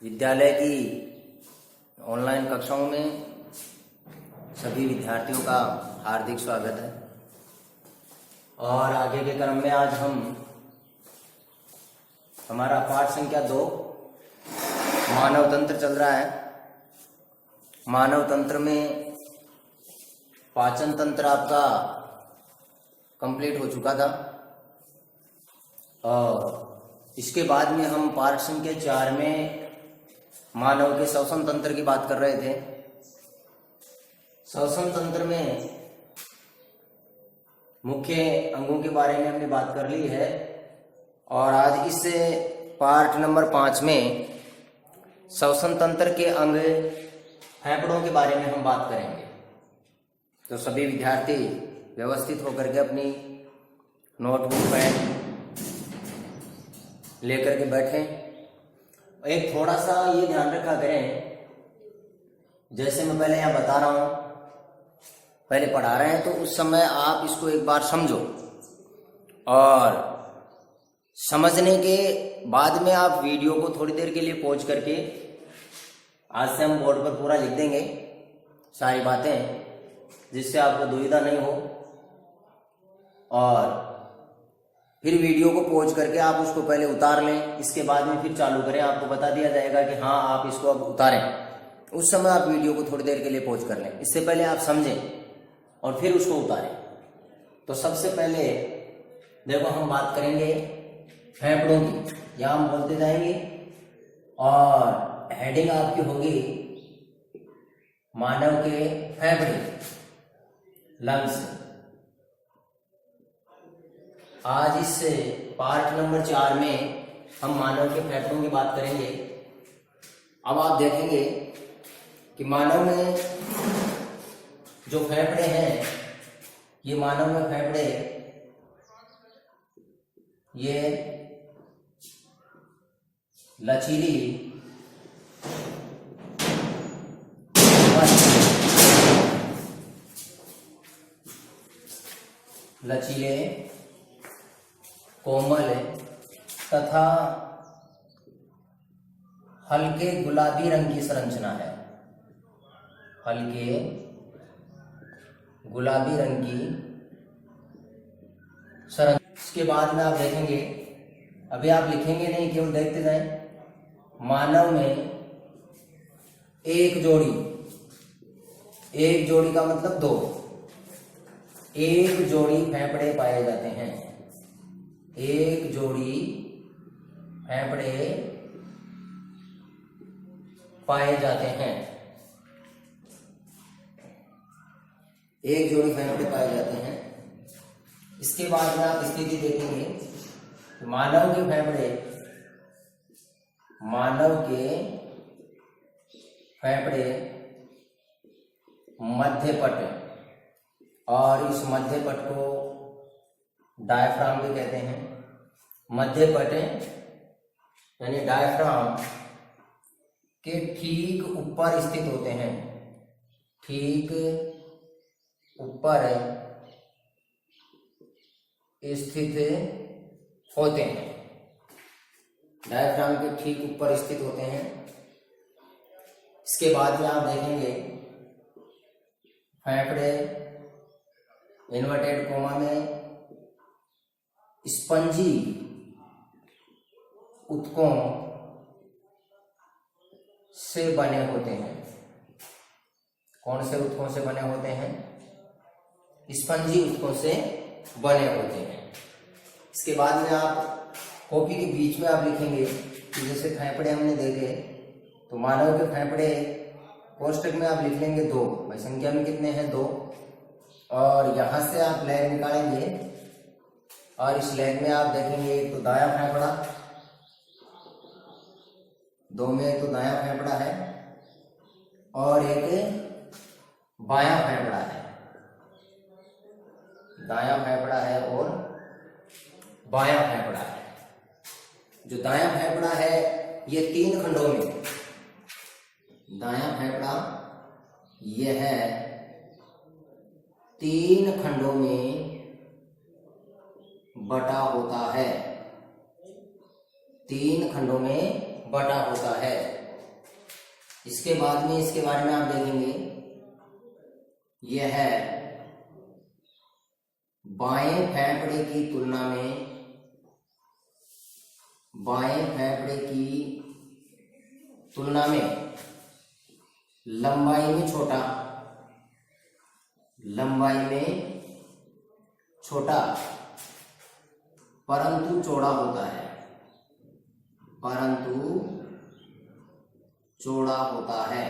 विद्यालय की ऑनलाइन कक्षाओं में सभी विद्यार्थियों का हार्दिक स्वागत है। और आगे के क्रम में आज हमारा पाठ संख्या 2 मानव तंत्र चल रहा है। मानव तंत्र में पाचन तंत्र आपका कंप्लीट हो चुका था और इसके बाद में हम पाठ संख्या 4 में मानव के श्वसन तंत्र की बात कर रहे थे। श्वसन तंत्र में मुख्य अंगों के बारे में हमने बात कर ली है और आज इस पार्ट नंबर 5 में श्वसन तंत्र के अंग फेफड़ों के बारे में हम बात करेंगे। तो सभी विद्यार्थी व्यवस्थित होकर के अपनी नोटबुक पेन लेकर के बैठें। एक थोड़ा सा ये ध्यान रखा करें, जैसे मैं पहले यहाँ बता रहा हूँ, पहले पढ़ा रहे हैं तो उस समय आप इसको एक बार समझो और समझने के बाद में आप वीडियो को थोड़ी देर के लिए पॉज करके, आज से हम बोर्ड पर पूरा लिख देंगे सारी बातें, जिससे आपको दुविधा नहीं हो। और फिर वीडियो को पॉज करके आप उसको पहले उतार लें, इसके बाद में फिर चालू करें। आपको बता दिया जाएगा कि हाँ आप इसको अब उतारें। उस समय आप वीडियो को थोड़ी देर के लिए पॉज कर लें, इससे पहले आप समझें और फिर उसको उतारें। तो सबसे पहले देखो हम बात करेंगे फेफड़ों की, यहाँ हम बोलते जाएंगे और हेडिंग आपकी होगी मानव के फेफड़े, लंग्स। आज इस पार्ट नंबर 4 में हम मानव के फेफड़ों की बात करेंगे। अब आप देखेंगे कि मानव में जो फेफड़े हैं, ये मानव में फेफड़े ये लचीली लचीले, कोमल तथा हल्के गुलाबी रंग की संरचना है। हल्के गुलाबी रंग की संरचना। इसके बाद में आप देखेंगे, अभी आप लिखेंगे नहीं, केवल देखते जाएं। मानव में एक जोड़ी का मतलब 2, एक जोड़ी फेफड़े पाए जाते हैं। एक जोड़ी फेफड़े पाए जाते हैं। एक जोड़ी फेफड़े पाए जाते हैं। इसके बाद में आप स्थिति देखेंगे, मानव के फेफड़े मध्यपट, और इस मध्यपट को डायफ्राम भी कहते हैं। मध्यपट यानी डायफ्राम के ठीक ऊपर स्थित होते हैं। ठीक ऊपर स्थित होते हैं। डायफ्राम के ठीक ऊपर स्थित होते हैं। इसके बाद में आप देखेंगे फेफड़े इन्वर्टेड कोमा में स्पंजी ऊतकों से बने होते हैं। कौन से ऊतकों से बने होते हैं? स्पंजी ऊतकों से बने होते हैं। इसके बाद में आप कॉपी के बीच में आप लिखेंगे कि जैसे फेफड़े हमने देखे, तो मानव के फेफड़े कोष्टक में आप लिख लेंगे 2, भाई संख्या में कितने हैं? 2। और यहां से आप लेग निकालेंगे और इस लेग में आप देखेंगे एक तो दायां फेफड़ा, 2 में एक तो दायां फेफड़ा है और एक बायां फेफड़ा है। दायां फेफड़ा है और बायां फेफड़ा है। जो दायां फेफड़ा है ये 3 खंडों में, दायां फेफड़ा यह है 3 खंडों में बटा होता है। 3 खंडों में बटा होता है। इसके बाद में इसके बारे में आप देखेंगे, यह है बाएं फेफड़े की तुलना में, बाएं फेफड़े की तुलना में लंबाई में छोटा, लंबाई में छोटा परंतु चौड़ा होता है, परंतु चौड़ा होता है।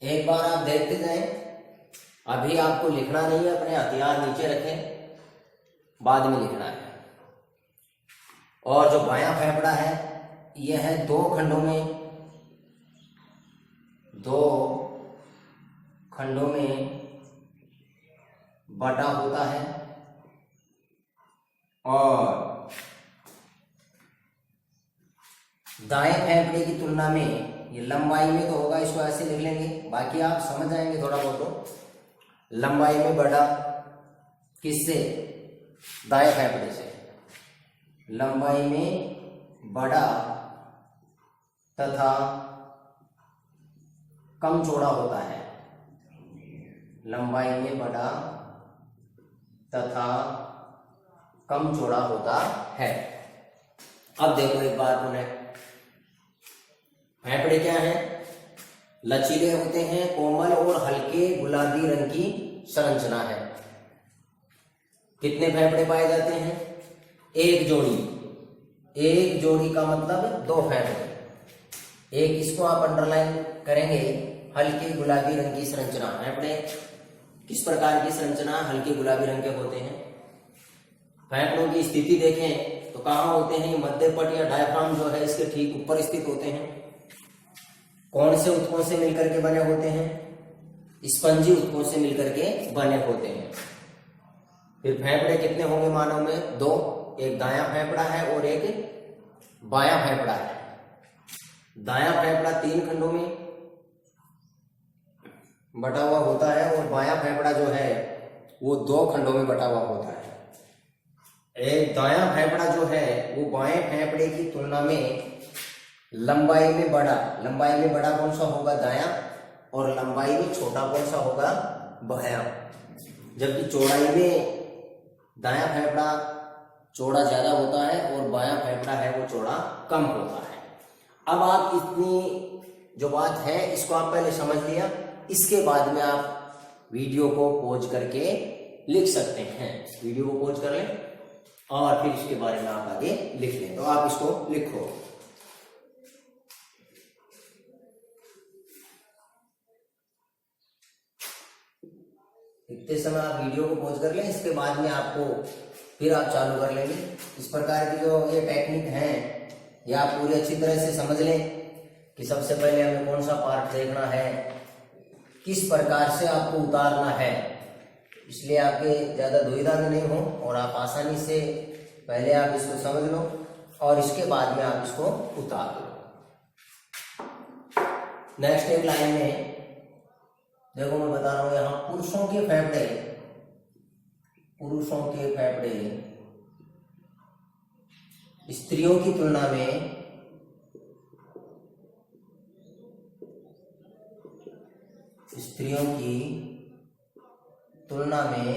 एक बार आप देखते जाएं, अभी आपको लिखना नहीं है, अपने हथियार नीचे रखें, बाद में लिखना है। और जो बायां फेफड़ा है यह है दो खंडों में, दो खंडों में बटा होता है, और दाएं फेफड़े की तुलना में ये लंबाई में तो होगा, इसको ऐसे लिख लेंगे, बाकी आप समझ जाएंगे थोड़ा बहुत। तो लंबाई में बड़ा किससे? दाएं फेफड़े से। लंबाई में बड़ा तथा कम चौड़ा होता है, लंबाई में बड़ा तथा कम चौड़ा होता है। अब देखो एक बार पुनः, फेफड़े क्या हैं? लचीले होते हैं, कोमल और हल्के गुलाबी रंग की संरचना है। कितने फेफड़े पाए जाते हैं? एक जोड़ी। एक जोड़ी का मतलब दो फेफड़े। एक इसको आप अंडरलाइन करेंगे, हल्के गुलाबी रंग की संरचना। फेफड़े किस प्रकार की संरचना? हल्के गुलाबी रंग के होते हैं। फेफड़ों की स्थिति देखें तो कहाँ होते हैं? मध्य पट या डायफ्राम जो है इसके ठीक ऊपर स्थित होते हैं। कौन से ऊतकों से मिलकर के बने होते हैं? स्पंजी ऊतकों से मिलकर के बने होते हैं। फिर फेफड़े कितने होंगे मानव में? दो। एक दायां फेफड़ा है और एक बायां फेफड़ा है। दायां फेफड़ा 3 खंडों में बटा हुआ होता है और बायां फेफड़ा जो है वो 2 खंडों में बटा हुआ होता है। एक दायां फेफड़ा जो है वो बाएं फेफड़े की तुलना में लंबाई में बड़ा, लंबाई में बड़ा कौन सा होगा? दायां। और लंबाई में छोटा कौन सा होगा? बायां। जबकि चौड़ाई में दायां फेफड़ा चौड़ा ज्यादा होता है और बायां फेफड़ा है वो चौड़ा कम होता है। अब आप इतनी जो बात है इसको आप पहले समझ लिया, इसके बाद में आप वीडियो को पॉज करके लिख सकते हैं। वीडियो को पॉज कर लें और फिर इसके बारे में आप आगे लिख लें। तो आप इसको लिखो। लिखते समय आप वीडियो को पॉज कर लें, इसके बाद में आपको फिर आप चालू कर लेंगे। इस प्रकार की जो ये टेक्निक है ये आप पूरी अच्छी तरह से समझ लें कि सबसे पहले हमें कौन सा पार्ट देखना है, किस प्रकार से आपको उतारना है, इसलिए आपके ज्यादा दुविधा में नहीं हो और आप आसानी से पहले आप इसको समझ लो और इसके बाद में आप इसको उतार लो। नेक्स्ट एक लाइन में देखो मैं बता रहा हूं, यहां पुरुषों के फेफड़े, पुरुषों के फेफड़े स्त्रियों की तुलना में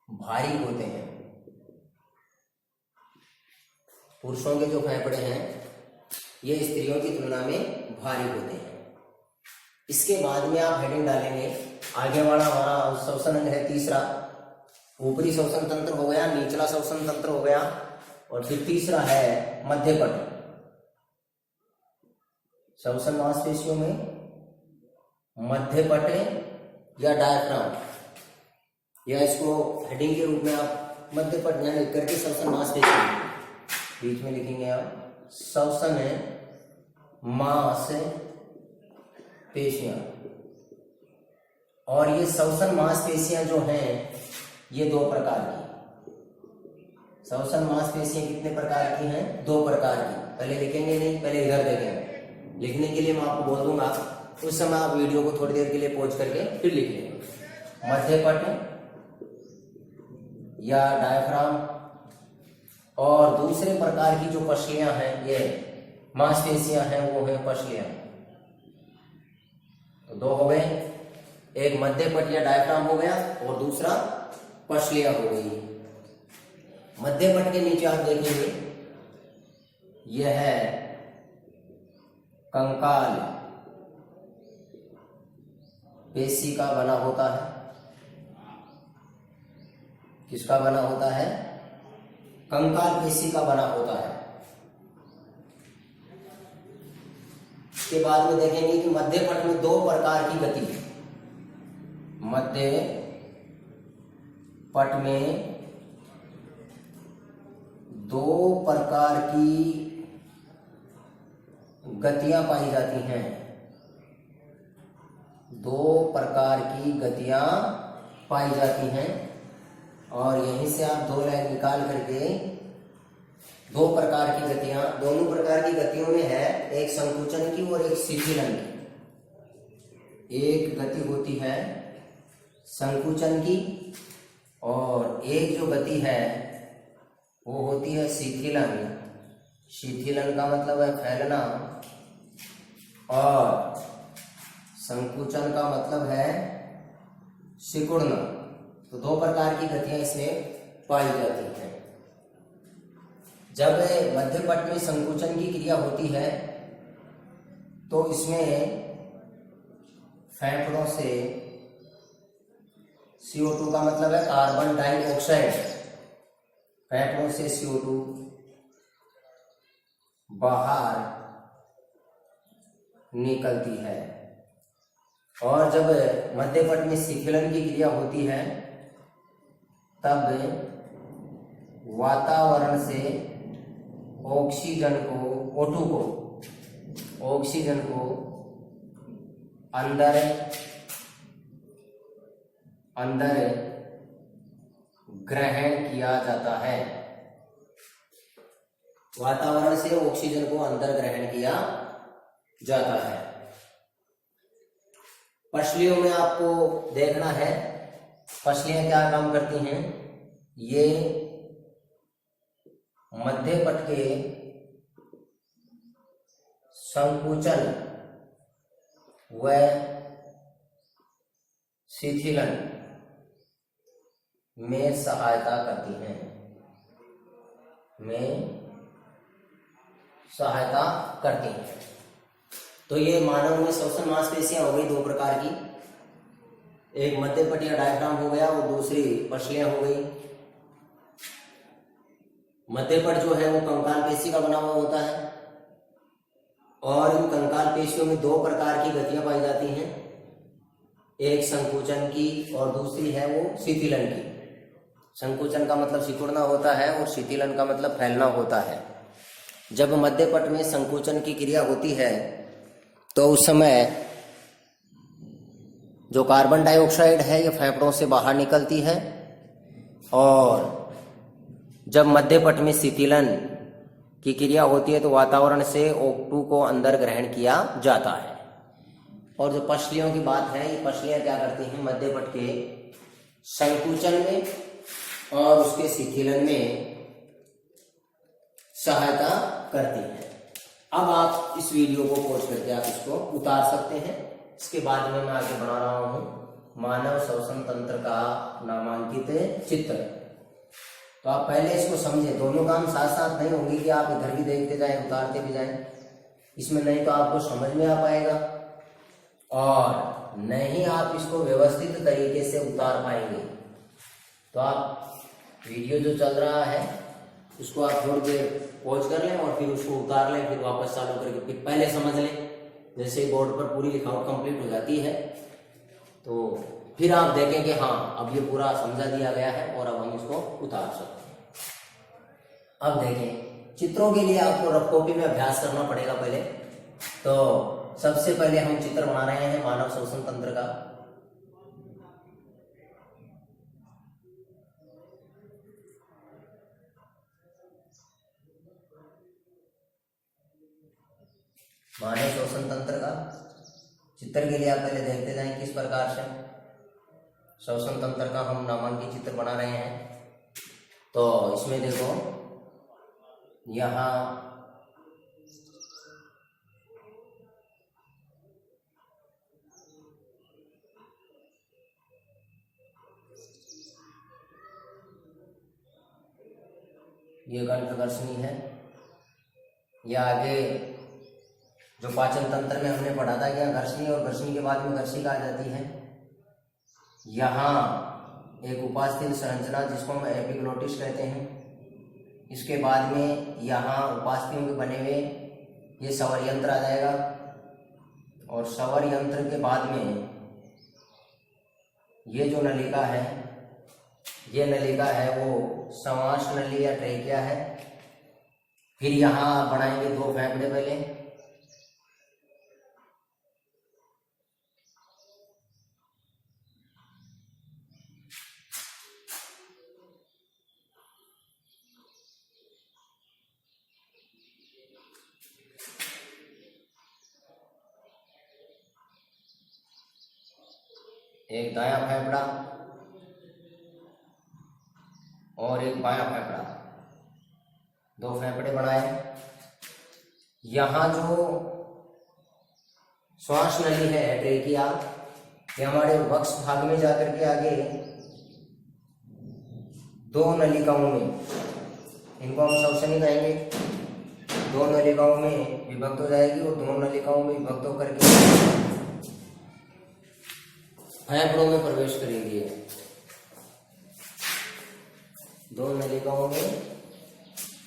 भारी होते हैं। पुरुषों के जो फेफड़े हैं ये स्त्रियों की तुलना में भारी होते हैं। इसके बाद में आप हेडिंग डालेंगे, आगे वाला हमारा श्वसन अंग है तीसरा, ऊपरी श्वसन तंत्र हो गया, निचला श्वसन तंत्र हो गया और फिर तीसरा है मध्यपट। श्वसन मांसपेशियों में मध्यपट या डायफ्राम, या इसको हेडिंग के रूप में आप मध्यपट न लिख करके श्वसन मांसपेशियों बीच में लिखेंगे आप श्वसन मांसपेशियां। और ये श्वसन मांसपेशियां जो हैं ये 2 प्रकार की। श्वसन मांसपेशियां कितने प्रकार की हैं? 2 प्रकार की। पहले लिखेंगे नहीं, पहले इधर देखेंगे। लिखने के लिए मैं आपको बोल दूंगा, उस समय आप वीडियो को थोड़ी देर के लिए पॉज करके फिर लिख लेंगे। मध्यपट या डायफ्राम, और दूसरे प्रकार की जो पसलियां हैं, ये मांसपेशियां हैं वो है पसलियां। तो दो हो गए, एक मध्य पट या डायफ्राम हो गया और दूसरा पसलियां हो गई। मध्य पट के नीचे आप देखेंगे यह है कंकाल पेशी का बना होता है। किसका बना होता है? कंकाल पेशी का बना होता है। इसके बाद में देखेंगे कि मध्य पट में दो प्रकार की गति है। मध्य पट में दो प्रकार की गतियां पाई जाती हैं। दो प्रकार की गतियां पाई जाती हैं और यहीं से आप दो लाइन निकाल करके दो प्रकार की गतियां, दोनों प्रकार की गतियों में है एक संकुचन की और एक शिथिलन की। एक गति होती है संकुचन की और एक जो गति है वो होती है शिथिलन। शिथिलन का मतलब है फैलना और संकुचन का मतलब है सिकुड़ना। तो दो प्रकार की गतियां इसमें पाई जाती हैं। जब मध्य पट में संकुचन की क्रिया होती है तो इसमें फेफड़ों से CO2 का मतलब है कार्बन डाइऑक्साइड, फेफड़ों से CO2 बाहर निकलती है। और जब मध्य पट में शिथिलन की क्रिया होती है तब वातावरण से ऑक्सीजन को, O2 को, ऑक्सीजन को अंदर ग्रहण किया जाता है। वातावरण से ऑक्सीजन को अंदर ग्रहण किया जाता है। पसलियों में आपको देखना है पसलियां क्या काम करती हैं। ये मध्य पट के संकुचन व शिथिलन में सहायता करती हैं, तो ये मानव में श्वसन मांसपेशियां हो गई दो प्रकार की, एक मध्य पट या डायफ्राम हो गया और दूसरी पसलियां हो गई। मध्य पट जो है वो कंकाल पेशी का बना हुआ होता है और इन कंकाल पेशियों में दो प्रकार की गतियां पाई जाती हैं, एक संकुचन की और दूसरी है वो शिथिलन की। संकुचन का मतलब सिकुड़ना होता है और शिथिलन का मतलब फैलना होता है। जब मध्य पट में संकुचन की क्रिया होती है तो उस समय जो कार्बन डाइऑक्साइड है ये फेफड़ों से बाहर निकलती है और जब मध्य पट में शिथिलन की क्रिया होती है तो वातावरण से O2 को अंदर ग्रहण किया जाता है। और जो पसलियों की बात है, ये पसलियां क्या करती हैं, मध्य पट के संकुचन में और उसके शिथिलन में सहायता करती हैं। अब आप इस वीडियो को पॉज करके आप इसको उतार सकते हैं। इसके बाद में मैं आगे बना रहा हूं मानव श्वसन तंत्र का नामांकित चित्र। तो आप पहले इसको समझें, दोनों काम साथ साथ नहीं होंगे कि आप इधर भी देखते जाएं उतारते भी जाएं, इसमें नहीं तो आपको समझ में आ पाएगा और नहीं आप इसको व्यवस्थित तरीके से उतार पाएंगे। तो आप वीडियो जो चल रहा है उसको आप थोड़ी देर पॉज कर लें और फिर उसको उतार लें, फिर वापस चालू करके फिर पहले समझ लें। जैसे ही बोर्ड पर पूरी लिखावट कंप्लीट हो जाती है तो फिर आप देखें कि हाँ अब ये पूरा समझा दिया गया है और अब हम इसको उतार सकते हैं। अब देखें, चित्रों के लिए आपको रफ कॉपी में अभ्यास करना पड़ेगा पहले। तो सबसे पहले हम चित्र बना रहे हैं मानव श्वसन तंत्र का। मानव श्वसन तंत्र का चित्र के लिए आप पहले देखते जाएं किस प्रकार से श्वसन तंत्र का हम नामांकित चित्र बना रहे हैं। तो इसमें देखो, यहाँ ये कंठघर्षणी है। या आगे जो पाचन तंत्र में हमने पढ़ा था कि घर्षणी और घर्षणी के बाद में घर्षिका आ जाती है। यहाँ एक उपास्थि संरचना जिसको हम एपिग्लोटिस कहते हैं। इसके बाद में यहाँ उपास्थियों के बने हुए ये स्वर यंत्र आ जाएगा और स्वर यंत्र के बाद में ये जो नलिका है, ये नलिका है वो श्वास नली या ट्रेकिया है। फिर यहाँ बनाएंगे दो फेफड़े पहले, एक दायां फेफड़ा और एक बायां फेफड़ा, दो फेफड़े बनाए। यहाँ जो श्वास नली है ट्रेकिया, ये हमारे वक्ष भाग में जाकर के आगे दो नलिकाओं में, इनको हम श्वसनी कहेंगे, दो नलिकाओं में विभक्त हो जाएगी और दोनों नलिकाओं में विभक्त होकर के फेफड़ों में प्रवेश करेंगे। दो नलिकाओं में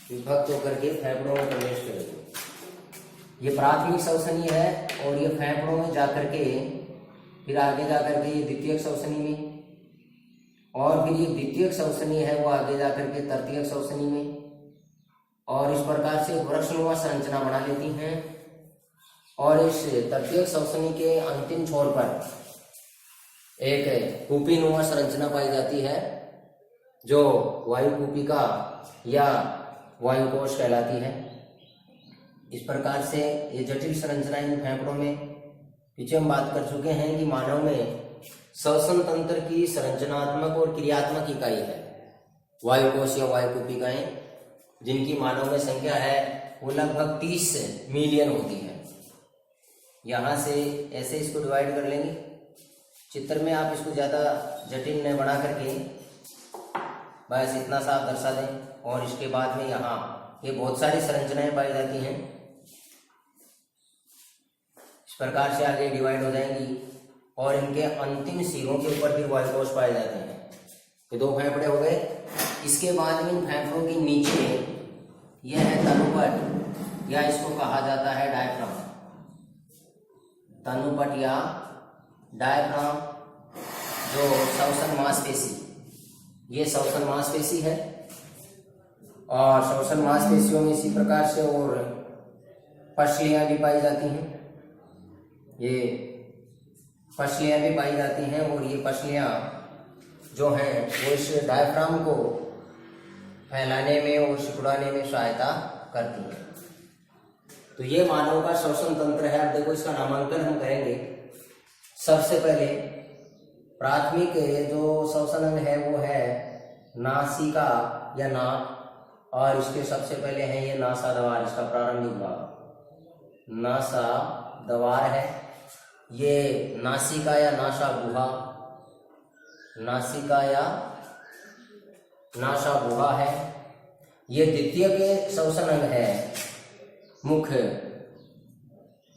विभक्त होकर के फेफड़ों में प्रवेश करेंगे। ये प्राथमिक श्वसनी है और ये फेफड़ों में जाकर के फिर आगे जाकर के ये द्वितीयक श्वसनी में, और फिर ये द्वितीयक श्वसनी है वो आगे जाकर के तृतीयक श्वसनी में, और इस प्रकार से वृक्षनुमा संरचना बना लेती हैं। और इस तृतीयक श्वसनी के अंतिम छोर पर एक कूपीनुमा संरचना पाई जाती है जो वायु कूपिका या वायुकोश कहलाती है। इस प्रकार से ये जटिल संरचना इन फेफड़ों में, पीछे हम बात कर चुके हैं कि मानव में श्वसन तंत्र की संरचनात्मक और क्रियात्मक इकाई है वायुकोश या वायु कूपिकाएं, जिनकी मानव में संख्या है वो लगभग 30 मिलियन होती है। यहाँ से ऐसे इसको डिवाइड कर लेंगे। चित्र में आप इसको ज़्यादा जटिल न बना करके बस इतना सा आप दर्शा दें। और इसके बाद में यहाँ ये बहुत सारी संरचनाएं पाई जाती हैं, इस प्रकार से आगे डिवाइड हो जाएंगी और इनके अंतिम सिरों के ऊपर फिर वायुकोश पाए जाते हैं। ये दो फेफड़े हो गए। इसके बाद में इन फेफड़ों के नीचे यह है तनुपट, या इसको कहा जाता है डायफ्राम। तनुपट या डायफ्राम जो श्वसन मांसपेशी, ये श्वसन मांसपेशी है। और श्वसन मांसपेशियों में इसी प्रकार से और पसलियां भी पाई जाती हैं, ये पसलियां भी पाई जाती हैं। और ये पसलियां जो हैं वो इस डायफ्राम को फैलाने में और सिकुड़ाने में सहायता करती हैं। तो ये मानव का श्वसन तंत्र है। अब देखो इसका नामांकन हम करेंगे। सबसे पहले प्राथमिक जो श्वसन अंग है वो है नासिका या नाक, और इसके सबसे पहले है ये नासाद्वार, इसका प्रारंभिक भाग नासाद्वार है। ये नासिका या नासा गुहा, नासिका या नासा गुहा है। ये द्वितीय के श्वसन अंग है। मुख,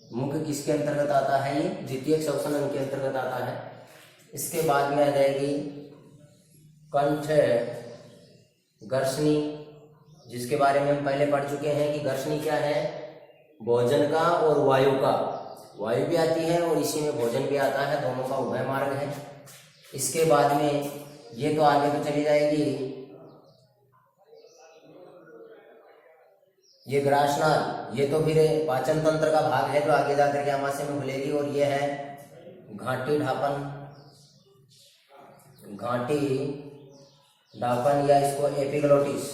मुख किसके अंतर्गत आता है? ये द्वितीय श्वसन अंग के अंतर्गत आता है। इसके बाद में आ जाएगी कंठ घर्षणी, जिसके बारे में हम पहले पढ़ चुके हैं कि घर्षणी क्या है? भोजन का और वायु का, वायु भी आती है और इसी में भोजन भी आता है, दोनों का उभय मार्ग है। इसके बाद में ये तो आगे तो चली जाएगी, ये ग्रासनाल, ये तो फिर पाचन तंत्र का भाग है जो आगे जाकर के आमाशय में खुलेगी। और ये है घाटी ढापन, घाटी ढापन या इसको एपिग्लोटिस,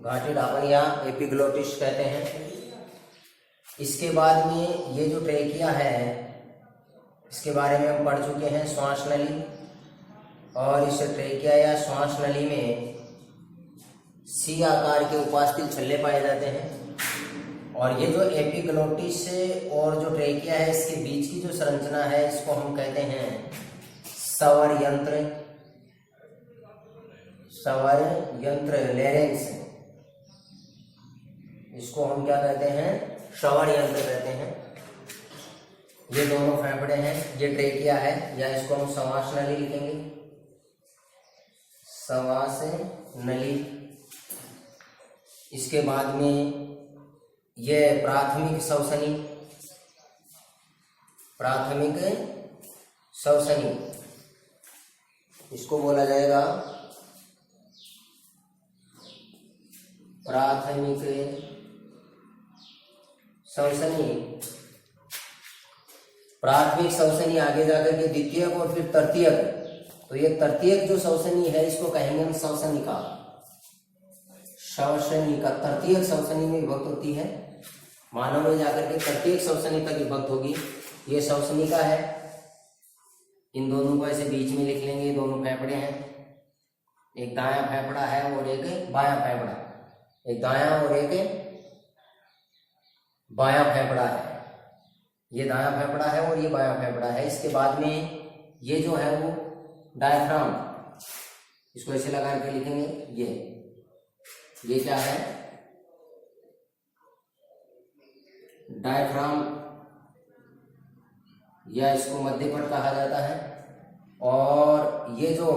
घाटी ढापन या एपिग्लोटिस कहते हैं। इसके बाद में ये जो ट्रेकिया है इसके बारे में हम पढ़ चुके हैं, श्वास नली। और इस ट्रेकिया या श्वास नली में सी आकार के उपास्थि छल्ले पाए जाते हैं। और ये जो एपिग्लोटिस और जो ट्रेकिया है इसके बीच की जो संरचना है इसको हम कहते हैं स्वर यंत्र। स्वर यंत्र लेरेंस, इसको हम क्या कहते हैं, स्वर यंत्र कहते हैं। ये दोनों फेफड़े हैं, ये ट्रेकिया है, या इसको हम श्वास नली लिखेंगे, श्वास नली। इसके बाद में ये प्राथमिक श्वसनी, प्राथमिक श्वसनी इसको बोला जाएगा प्राथमिक श्वसनी। प्राथमिक श्वसनी आगे जाकर के द्वितीयक और फिर तृतीयक, तो ये तृतीयक जो श्वसनी है इसको कहेंगे हम श्वसनिका। श्वसनिका तृतीयक श्वसनी में विभक्त होती है, मानव में जाकर के तृतीयक श्वसनी तक विभक्त होगी, ये श्वसनिका है। इन दोनों को ऐसे बीच में लिख लेंगे, दोनों फेफड़े हैं, एक दायां फेफड़ा है और एक बायां फेफड़ा, एक दायां और एक बायां फेफड़ा है। ये दायां फेफड़ा है और ये बायां फेफड़ा है। इसके बाद में ये जो है वो डायफ्राम, इसको ऐसे लगा के लिखेंगे, ये क्या है, डायफ्राम, या इसको मध्यपट कहा जाता है। और ये जो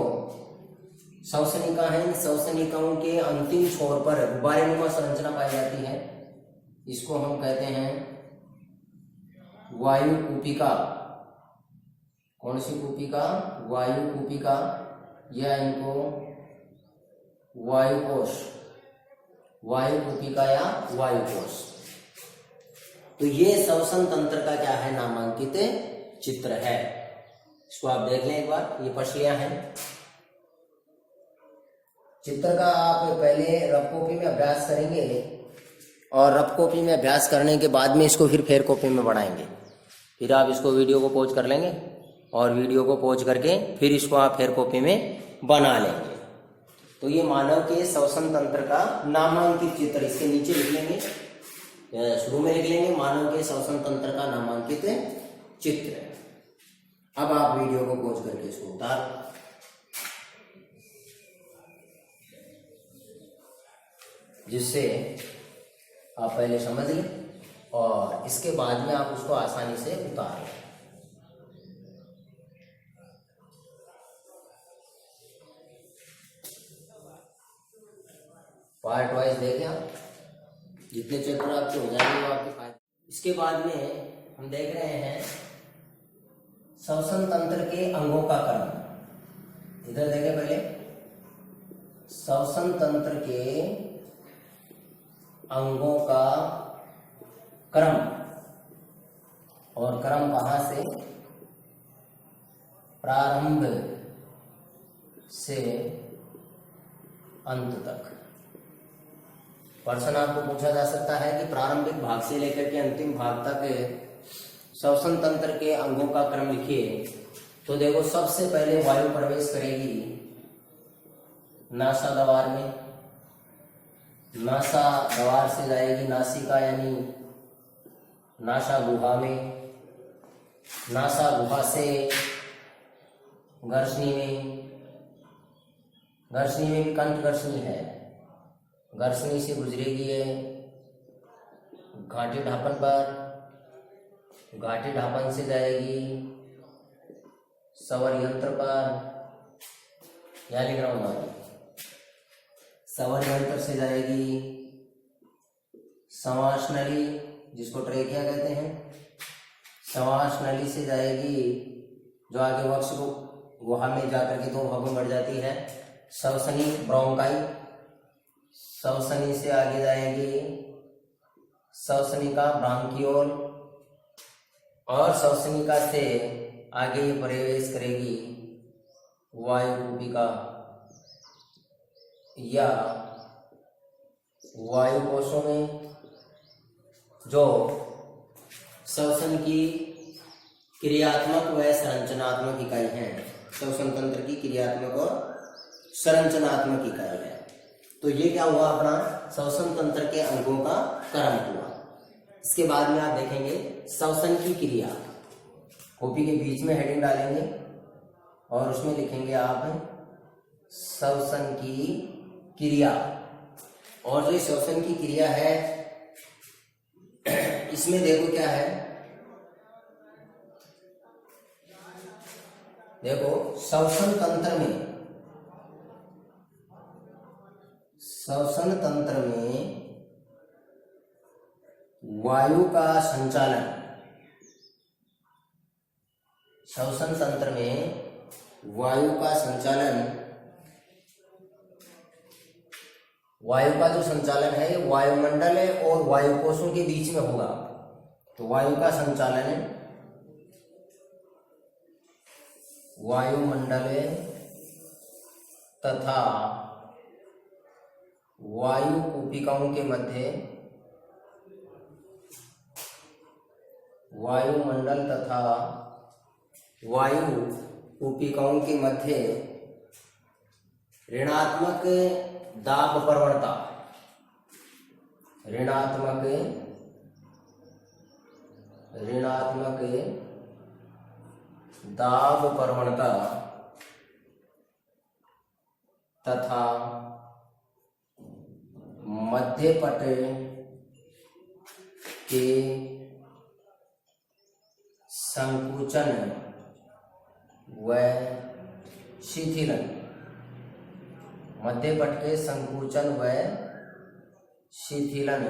श्वसनिका है, इन श्वसनिकाओं के अंतिम छोर पर गुब्बारेनुमा संरचना पाई जाती है, इसको हम कहते हैं वायु कूपिका। कौन सी कूपिका, वायु कूपिका, या इनको वायुकोश, वायु कूपिका या वायुकोश। तो ये श्वसन तंत्र का क्या है, नामांकित चित्र है। इसको आप देख लें एक बार, ये पसलियां हैं। चित्र का आप पहले रफ कॉपी में अभ्यास करेंगे और रफ कॉपी में अभ्यास करने के बाद में इसको फिर फेयर कॉपी में बढ़ाएंगे। फिर आप इसको वीडियो को पॉज कर लेंगे और वीडियो को पॉज करके फिर इसको आप फेयर कॉपी में बना लेंगे। तो ये मानव के श्वसन तंत्र का नामांकित चित्र, इसके नीचे लिख लेंगे, शुरू में लिख लेंगे मानव के श्वसन तंत्र का नामांकित चित्र। अब आप वीडियो को पॉज करके इसको उतार, जिससे आप पहले समझ लें और इसके बाद में आप उसको आसानी से उतार लें। पार्ट वाइज देखें आप, जितने चैप्टर आपके हो जाएंगे वो आपके फायदे। इसके बाद में हम देख रहे हैं श्वसन तंत्र के अंगों का क्रम। इधर देखें पहले, श्वसन तंत्र के अंगों का क्रम, और क्रम कहाँ से, प्रारंभ से अंत तक। प्रश्न आपको पूछा जा सकता है कि प्रारंभिक भाग से लेकर के अंतिम भाग तक श्वसन तंत्र के अंगों का क्रम लिखिए। तो देखो, सबसे पहले वायु प्रवेश करेगी नासा द्वार में, नासा द्वार से जाएगी नासिका यानी नासा गुहा में, नासा गुहा से घर्षणी में, घर्षणी में भी कंठ घर्षणी है, घर्षणी से गुजरेगी ये घाटी ढापन पर, घाटी ढापन से जाएगी स्वर यंत्र पर, या लिख रहा हूं, स्वर यंत्र से जाएगी श्वास नली, जिसको ट्रेकिया कहते हैं, श्वास नली से जाएगी जो आगे वक्ष को गुहा में जाकर के दो भागों में बढ़ जाती है, श्वसनी ब्रोंकाई, श्वसनी से आगे जाएगी श्वसनिका ब्रांकियोल, और श्वसनिका से आगे ये प्रवेश करेगी वायु कूपिका या वायु कोशों में, जो श्वसन की क्रियात्मक व संरचनात्मक इकाई है। श्वसन तंत्र की क्रियात्मक और संरचनात्मक इकाई है। तो ये क्या हुआ, अपना श्वसन तंत्र के अंगों का क्रम हुआ। इसके बाद में आप देखेंगे श्वसन की क्रिया। कॉपी के बीच में हेडिंग डालेंगे और उसमें लिखेंगे आप श्वसन की क्रिया। और जो श्वसन की क्रिया है इसमें देखो क्या है, देखो श्वसन तंत्र में वायु का संचालन, श्वसन तंत्र में वायु का संचालन, वायु का जो संचालन है वायुमंडल और वायु कोशों के बीच में होगा। तो वायु का संचालन वायुमंडल तथा वायु कूपिकाओं के मध्य, वायुमंडल तथा वायु कूपिकाओं के मध्य ऋणात्मक दाब प्रवणता, ऋणात्मक दाब प्रवणता तथा मध्यपट के संकुचन व शिथिलन, मध्यपट के संकुचन व शिथिलन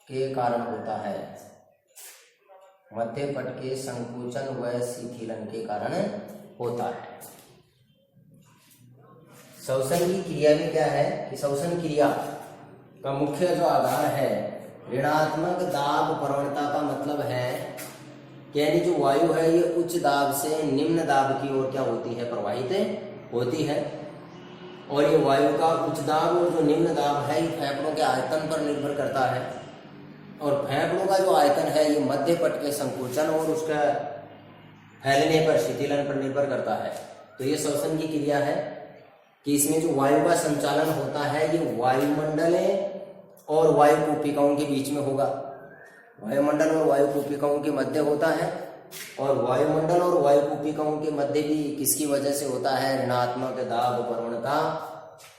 के कारण होता है, मध्यपट के संकुचन व शिथिलन के कारण होता है। श्वसन की क्रिया में क्या है कि श्वसन क्रिया का मुख्य जो आधार है ऋणात्मक दाब प्रवणता का मतलब है यानी जो वायु है ये उच्च दाब से निम्न दाब की ओर क्या होती है, प्रवाहित होती है। और ये वायु का उच्च दाब और जो निम्न दाब है ये फेफड़ों के आयतन पर निर्भर करता है। और फेफड़ों का जो आयतन है ये मध्यपट के संकुचन और उसका फैलने पर, शिथिलन पर निर्भर करता है। तो ये श्वसन की क्रिया है कि इसमें जो वायु का संचालन होता है ये वायुमंडल और वायु कूपिकाओं के बीच में होगा, वायुमंडल और वायु कूपिकाओं के मध्य होता है। और वायुमंडल और वायु कूपिकाओं के मध्य भी किसकी वजह से होता है, ऋणात्मक दाब प्रवणता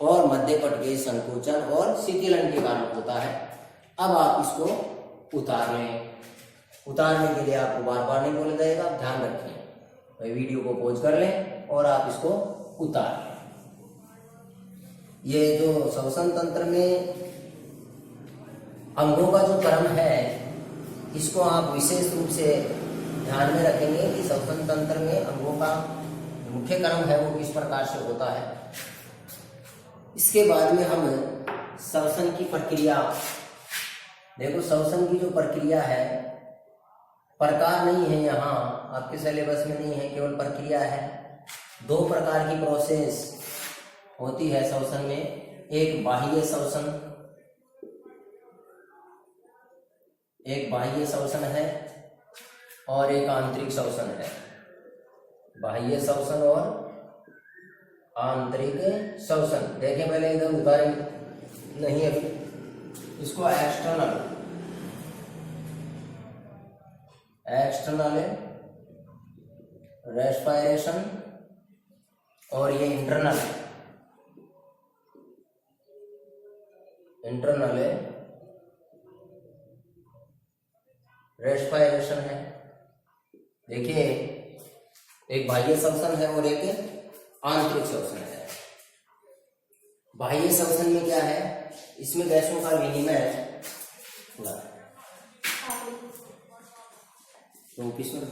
और मध्यपट के संकुचन और शिथिलन के कारण होता है। अब आप इसको उतार लें, उतारने के लिए आपको बार बार नहीं बोला जाएगा, आप ध्यान रखिए। भाई वीडियो को पॉज कर लें और आप इसको उतार लें। ये जो श्वसन तंत्र में अंगों का जो क्रम है इसको आप विशेष रूप से ध्यान में रखेंगे कि श्वसन तंत्र में अंगों का मुख्य क्रम है वो किस प्रकार से होता है। इसके बाद में हम श्वसन की प्रक्रिया, देखो श्वसन की जो प्रक्रिया है प्रकार नहीं है, यहाँ आपके सिलेबस में नहीं है, केवल प्रक्रिया है। 2 प्रकार की प्रोसेस होती है श्वसन में, एक बाह्य श्वसन, एक बाह्य श्वसन है और एक आंतरिक श्वसन है। बाह्य श्वसन और आंतरिक श्वसन। देखें पहले इधर उतारे नहीं अभी, इसको एक्सटर्नल रेस्पिरेशन और ये इंटरनल रेस्पिरेशन है। देखिए एक बाह्य श्वसन है और एक आंतरिक श्वसन है। बाह्य श्वसन में क्या है, इसमें गैसों का विनिमय तो किसमें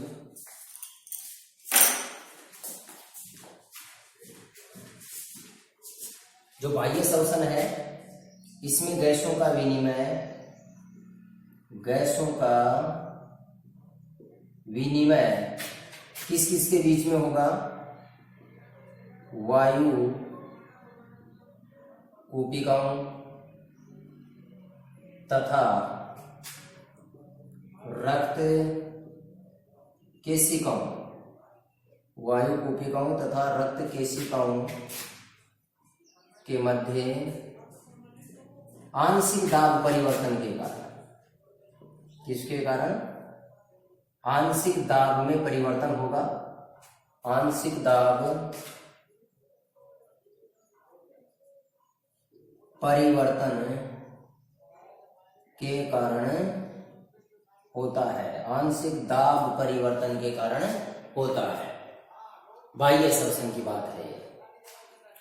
जो बाह्य श्वसन है इसमें गैसों का विनिमय किस किस के बीच में होगा, वायु कूपिकाओं तथा रक्त केशिकाओं, वायु कूपिकाओं तथा रक्त केशिकाओं के मध्य आंशिक दाब परिवर्तन के कारण, किसके कारण, आंशिक दाब में परिवर्तन होगा। आंशिक दाब परिवर्तन के कारण होता है, आंशिक दाब परिवर्तन के कारण होता है, बाह्य श्वसन की बात है।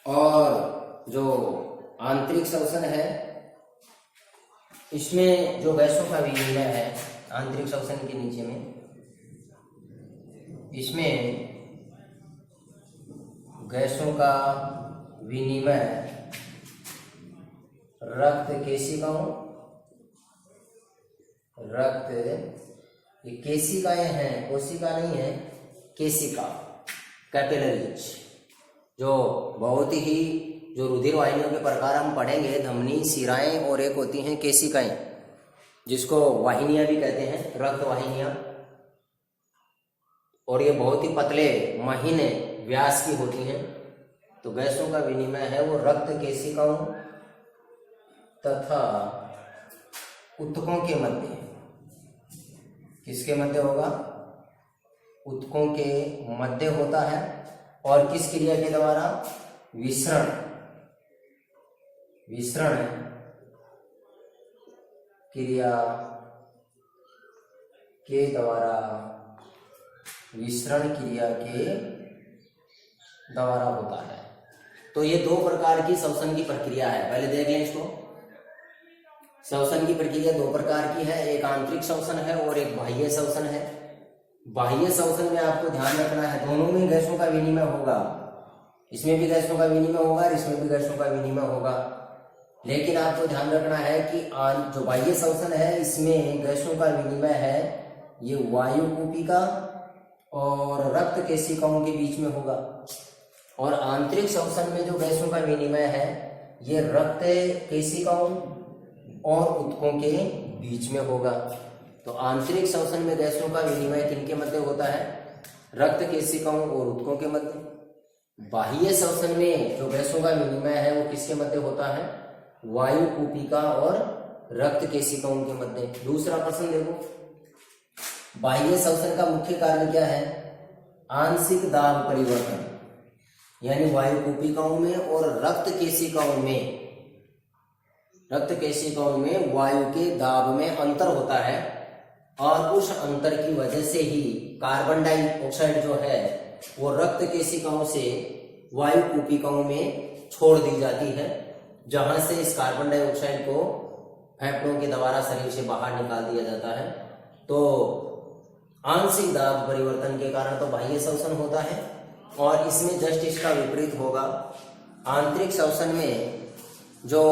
और जो आंतरिक श्वसन है, इसमें जो गैसों का विनिमय है आंतरिक श्वसन के नीचे में, इसमें गैसों का विनिमय रक्त केशिकाओं, रक्त, ये केशिकाएं हैं, कोशिका नहीं है, केशिका, कैपिलरीज, जो बहुत ही जो रुधिर वाहिनियों के प्रकार हम पढ़ेंगे, धमनी, शिराएं और एक होती हैं केशिकाएं, जिसको वाहिनियां भी कहते हैं, रक्त वाहिनियां। और ये बहुत ही पतले महीने व्यास की होती हैं। तो गैसों का विनिमय है वो रक्त केशिकाओं तथा ऊतकों के मध्य, किसके मध्य होगा? ऊतकों के मध्य होता है। और किस क्रिया के द्वारा? विसरण, विसरण क्रिया के द्वारा, विसरण क्रिया के द्वारा होता है। तो ये दो प्रकार की श्वसन की प्रक्रिया है, पहले देख लें इसको। श्वसन की प्रक्रिया दो प्रकार की है, एक आंतरिक श्वसन है और एक बाह्य श्वसन है। बाह्य श्वसन में आपको ध्यान रखना है, दोनों में गैसों का विनिमय होगा, इसमें भी गैसों का विनिमय होगा और इसमें भी गैसों का विनिमय होगा। लेकिन आपको ध्यान रखना है कि जो बाह्य श्वसन है इसमें गैसों का विनिमय है ये वायु कूपिका और रक्त केशिकाओं के बीच में होगा। और आंतरिक श्वसन में जो गैसों का विनिमय है ये रक्त केशिकाओं और ऊतकों के बीच में होगा। तो आंतरिक श्वसन में गैसों का विनिमय किनके मध्य होता है? रक्त केशिकाओं और ऊतकों के मध्य। बाह्य श्वसन में जो गैसों का विनिमय है वो किसके मध्य होता है? वायु कूपिका और रक्त केशिकाओं के मध्य। दूसरा प्रश्न देखो, बाह्य श्वसन का मुख्य कारण क्या है? आंशिक दाब परिवर्तन, यानी वायु कूपिकाओं में और रक्त केशिकाओं में, रक्त केशिकाओं में वायु के दाब में अंतर होता है और उस अंतर की वजह से ही कार्बन डाइऑक्साइड जो है वो रक्त केशिकाओं से वायु कूपिकाओं में छोड़ दी जाती है, जहां से इस कार्बन डाइऑक्साइड को फेफड़ों के द्वारा शरीर से बाहर निकाल दिया जाता है। तो आंशिक दाब परिवर्तन के कारण तो बाह्य श्वसन होता है और इसमें जस्ट इसका विपरीत होगा। आंतरिक श्वसन में जो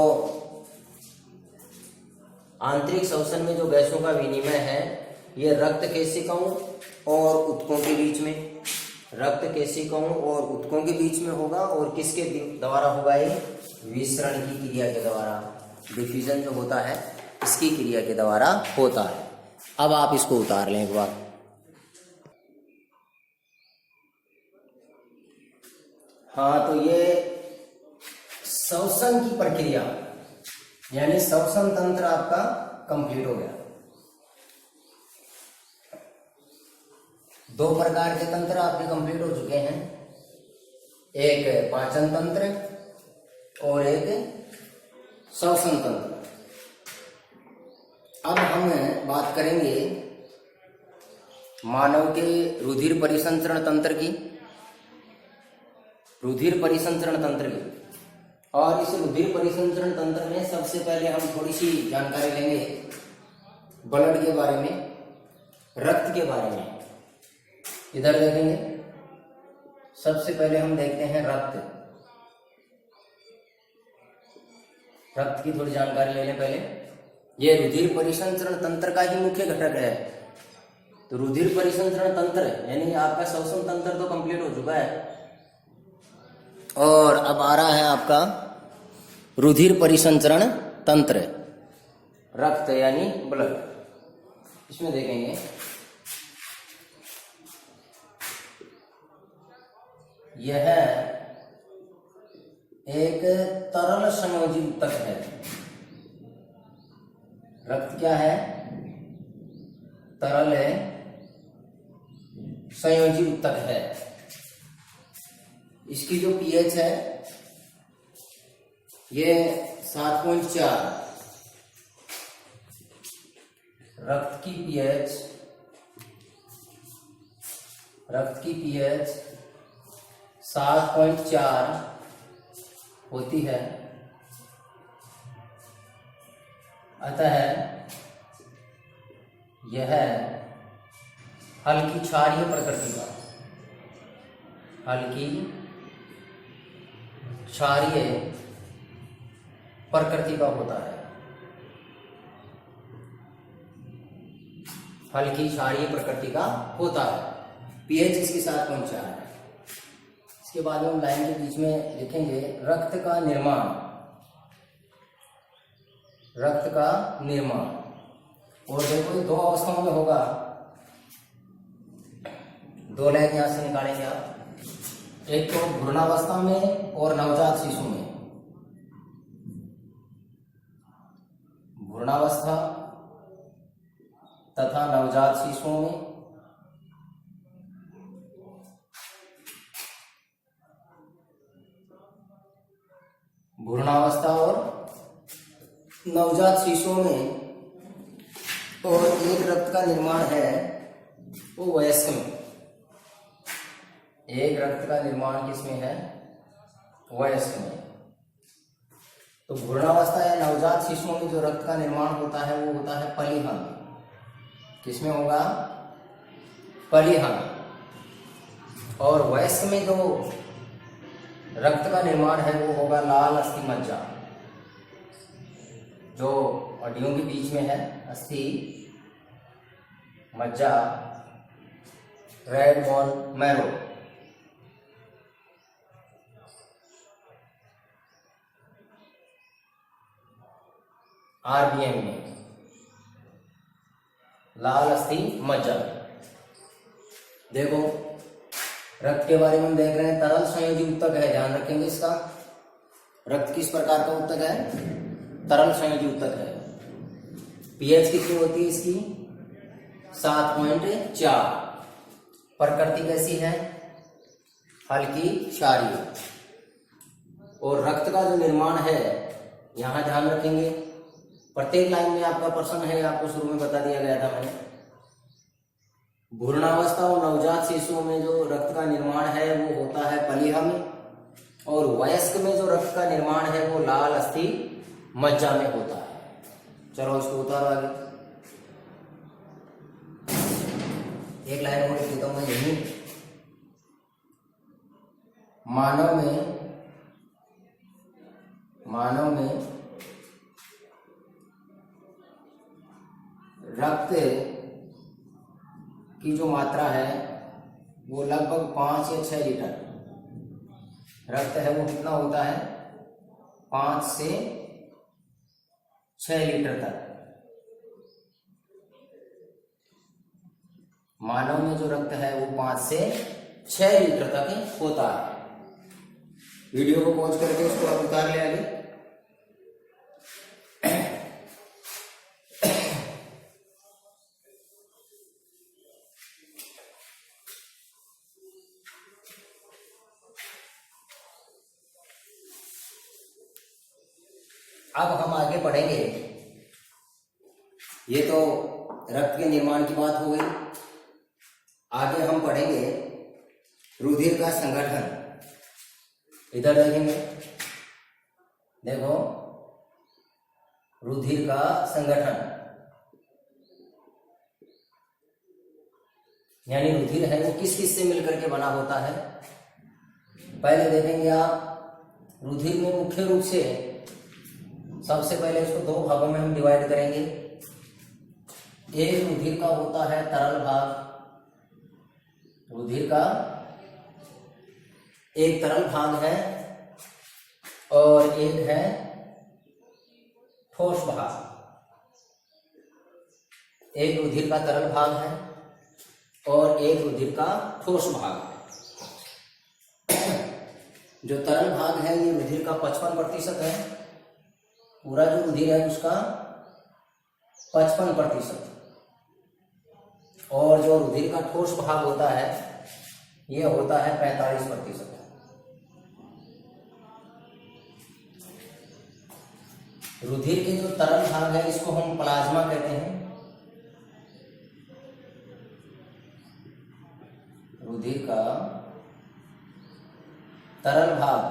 गैसों का विनिमय है ये रक्त केशिकाओं और ऊतकों के बीच में, रक्त केशिकाओं और ऊतकों के बीच में होगा। और किसके द्वारा होगा? ये विसरण की क्रिया के द्वारा, डिफ्यूजन जो होता है इसकी क्रिया के द्वारा होता है। अब आप इसको उतार लें एक बार। हाँ, तो ये श्वसन की प्रक्रिया यानी श्वसन तंत्र आपका कंप्लीट हो गया। दो प्रकार के तंत्र आपके कंप्लीट हो चुके हैं, एक पाचन तंत्र और एक श्वसन तंत्र। अब हम बात करेंगे मानव के रुधिर परिसंचरण तंत्र की, रुधिर परिसंचरण तंत्र की। और इस रुधिर परिसंचरण तंत्र में सबसे पहले हम थोड़ी सी जानकारी लेंगे ब्लड के बारे में, रक्त के बारे में। इधर देखेंगे, सबसे पहले हम देखते हैं रक्त। रक्त की थोड़ी जानकारी ले लें पहले। ये रुधिर परिसंचरण तंत्र का ही मुख्य घटक है। तो रुधिर परिसंचरण तंत्र यानी आपका श्वसन तंत्र तो कंप्लीट हो चुका है और अब आ रहा है आपका रुधिर परिसंचरण तंत्र, रक्त यानी ब्लड। इसमें देखेंगे यह एक तरल संयोजी ऊतक है। रक्त क्या है? तरल है, संयोजी ऊतक है। इसकी जो पीएच है ये 7.4। रक्त की पीएच 7.4 होती है, अतः यह हल्की क्षारीय प्रकृति का होता है। हल्की क्षारीय प्रकृति का होता है। पीएच इसकी 7.4 है। इसके बाद हम लाइन के बीच में लिखेंगे रक्त का निर्माण। और देखो ये 2 अवस्थाओं में होगा। 2 लाइन यहां से निकालेंगे आप, एक तो भ्रूणावस्था में और नवजात शिशु में। भ्रूणावस्था तथा नवजात शिशुओं में भ्रूणावस्था और नवजात शिशुओं में और एक रक्त का निर्माण है वो वयस्क में। एक रक्त का निर्माण किसमें है? वयस्क में। तो भ्रूणावस्था या नवजात शिशुओं में जो रक्त का निर्माण होता है वो होता है पलीहा में। किसमें होगा? पलीहा में। और वयस्क में जो रक्त का निर्माण है वो होगा लाल अस्थि मज्जा, जो हड्डियों के बीच में है। अस्थि मज्जा, रेड बोन मैरो। आरबीएम में लाल अस्थि मज्जा। देखो रक्त के बारे में हम देख रहे हैं, तरल संयोजी ऊतक है, ध्यान रखेंगे इसका। रक्त किस प्रकार का ऊतक है? तरल संयोजी ऊतक है। पीएच कितनी होती है इसकी? 7.4। प्रकृति कैसी है? हल्की क्षारीय। और रक्त का जो निर्माण है, यहां ध्यान रखेंगे, प्रत्येक लाइन में आपका प्रश्न है, आपको शुरू में बता दिया गया था मैंने। भ्रूणावस्था और नवजात शिशुओं में जो रक्त का निर्माण है वो होता है पलीहा में, और वयस्क में जो रक्त का निर्माण है वो लाल अस्थि मज्जा में होता है। चलो इसको उतारो आगे। एक लाइन और लिख देता हूं मैं यही। मानव में रक्त की जो मात्रा है वो लगभग 5 या 6 लीटर रक्त है वो कितना होता है? 5 से 6 लीटर तक। मानव में जो रक्त है वो 5 से 6 लीटर तक होता है। वीडियो को पॉज करके इसको आप उतार ले आगे। अब हम आगे पढ़ेंगे। ये तो रक्त के निर्माण की बात हो गई। आगे हम पढ़ेंगे रुधिर का संगठन। इधर देखेंगे, देखो रुधिर का संगठन, यानी रुधिर है वो किस किस से मिलकर के बना होता है। पहले देखेंगे आप, रुधिर में मुख्य रूप से सबसे पहले इसको 2 भागों में हम डिवाइड करेंगे। एक रुधिर का होता है तरल भाग, रुधिर का एक तरल भाग है और एक है ठोस भाग। एक रुधिर का तरल भाग है और एक रुधिर का ठोस भाग है। जो तरल भाग है ये रुधिर का 55% है। पूरा जो रुधिर है उसका 55%, और जो रुधिर का ठोस भाग होता है ये होता है 45%। रुधिर के जो तरल भाग है इसको हम प्लाज्मा कहते हैं। रुधिर का तरल भाग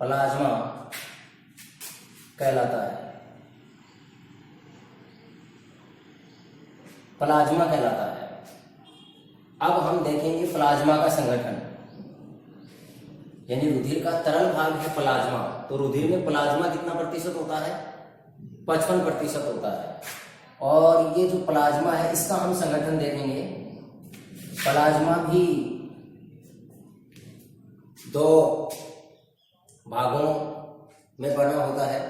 प्लाज्मा कहलाता है। प्लाज्मा कहलाता है। अब हम देखेंगे प्लाज्मा का संगठन, यानी रुधिर का तरल भाग है प्लाज्मा, तो रुधिर में प्लाज्मा कितना प्रतिशत होता है? 55% होता है। और ये जो प्लाज्मा है इसका हम संगठन देखेंगे। प्लाज्मा भी दो भागों में बना होता है।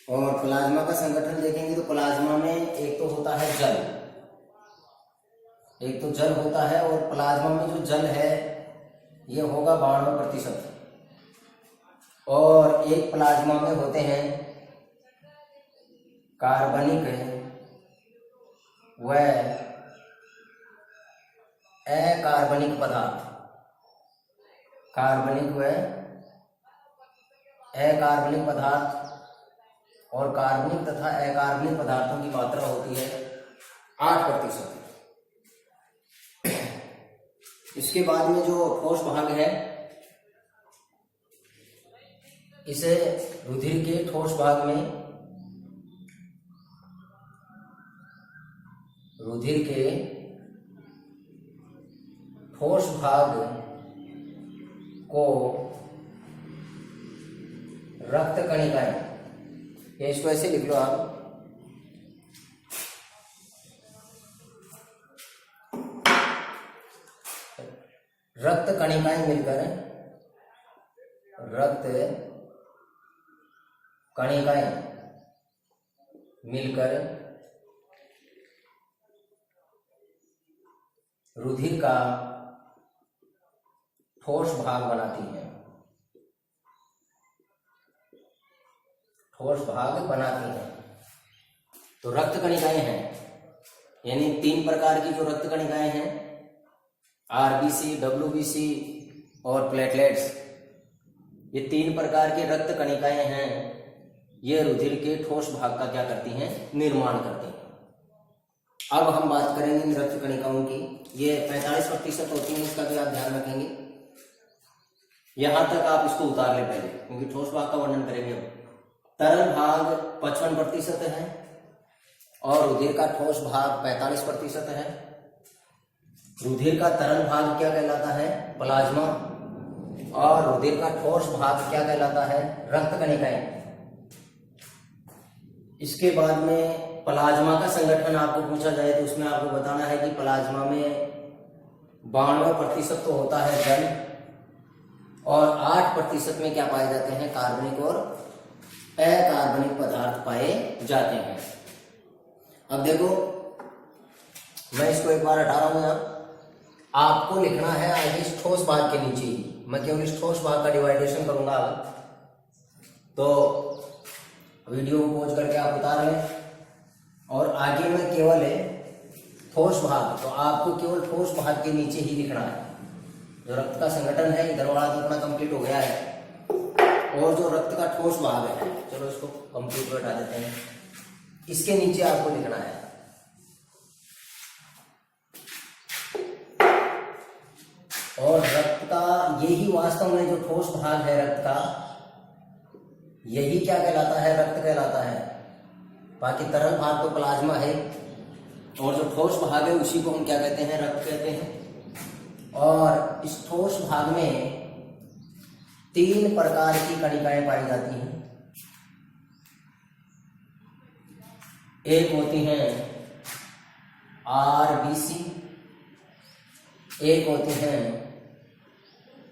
और प्लाज्मा का संगठन देखेंगे तो प्लाज्मा में एक तो होता है जल, एक तो जल होता है, और प्लाज्मा में जो जल है ये होगा 92%। और एक प्लाज्मा में होते हैं कार्बनिक व अकार्बनिक पदार्थ। कार्बनिक व अकार्बनिक पदार्थ, और कार्बनिक तथा अकार्बनिक पदार्थों की मात्रा होती है 8%। इसके बाद में जो ठोस भाग है, इसे रुधिर के ठोस भाग में, रुधिर के ठोस भाग को रक्त कणिकाएं, इसको ऐसे लिख लो आप, रक्त कणिकाएं मिलकर, रक्त कणिकाएं मिलकर रुधिर का ठोस भाग बनाती हैं। ठोस भाग बनाती हैं। तो रक्त कणिकाएं हैं, यानी 3 प्रकार की जो रक्त कणिकाएं हैं, आरबीसी, डब्ल्यूबीसी और प्लेटलेट्स, ये 3 प्रकार की रक्त कणिकाएं हैं। ये रुधिर के ठोस भाग का क्या करती हैं? निर्माण करती हैं। अब हम बात करेंगे इन रक्त कणिकाओं की। ये 45% होती हैं, इसका भी आप ध्यान रखेंगे। यहां तक आप इसको उतार ले पहले, क्योंकि ठोस भाग का वर्णन करेंगे हम। तरल भाग 55% है और रुधिर का ठोस भाग 45% है। रुधिर का तरल भाग क्या कहलाता है? प्लाज्मा। और रुधिर का ठोस भाग क्या कहलाता है? रक्त कणिकाएं। इसके बाद में प्लाज्मा का संगठन आपको पूछा जाए तो उसमें आपको बताना है कि प्लाज्मा में 92% तो होता है जल, और 8% में क्या पाए जाते हैं? कार्बनिक और अकार्बनिक पदार्थ पाए जाते हैं। अब देखो, मैं इसको एक बार हटा रहा हूं यहां। आपको लिखना है आगे इस ठोस भाग के नीचे ही, मैं केवल इस ठोस भाग का डिवाइडेशन करूंगा। तो वीडियो को पॉज करके आप उतार लें, और आगे में केवल है ठोस भाग, तो आपको केवल ठोस भाग के नीचे ही लिखना है। जो रक्त का संगठन है इधर वाला तो अपना कंप्लीट हो गया है, और जो रक्त का ठोस भाग है, चलो इसको कंप्लीट में हटा देते हैं, इसके नीचे आपको लिखना है। और रक्त का यही वास्तव में जो ठोस भाग है रक्त का, यही क्या कहलाता है? रक्त कहलाता है। बाकी तरल भाग तो प्लाज्मा है, और जो ठोस भाग है उसी को हम क्या कहते हैं? रक्त कहते हैं। और इस ठोस भाग में 3 प्रकार की कणिकाएं पाई जाती हैं। एक होती हैं आरबीसी, एक होती हैं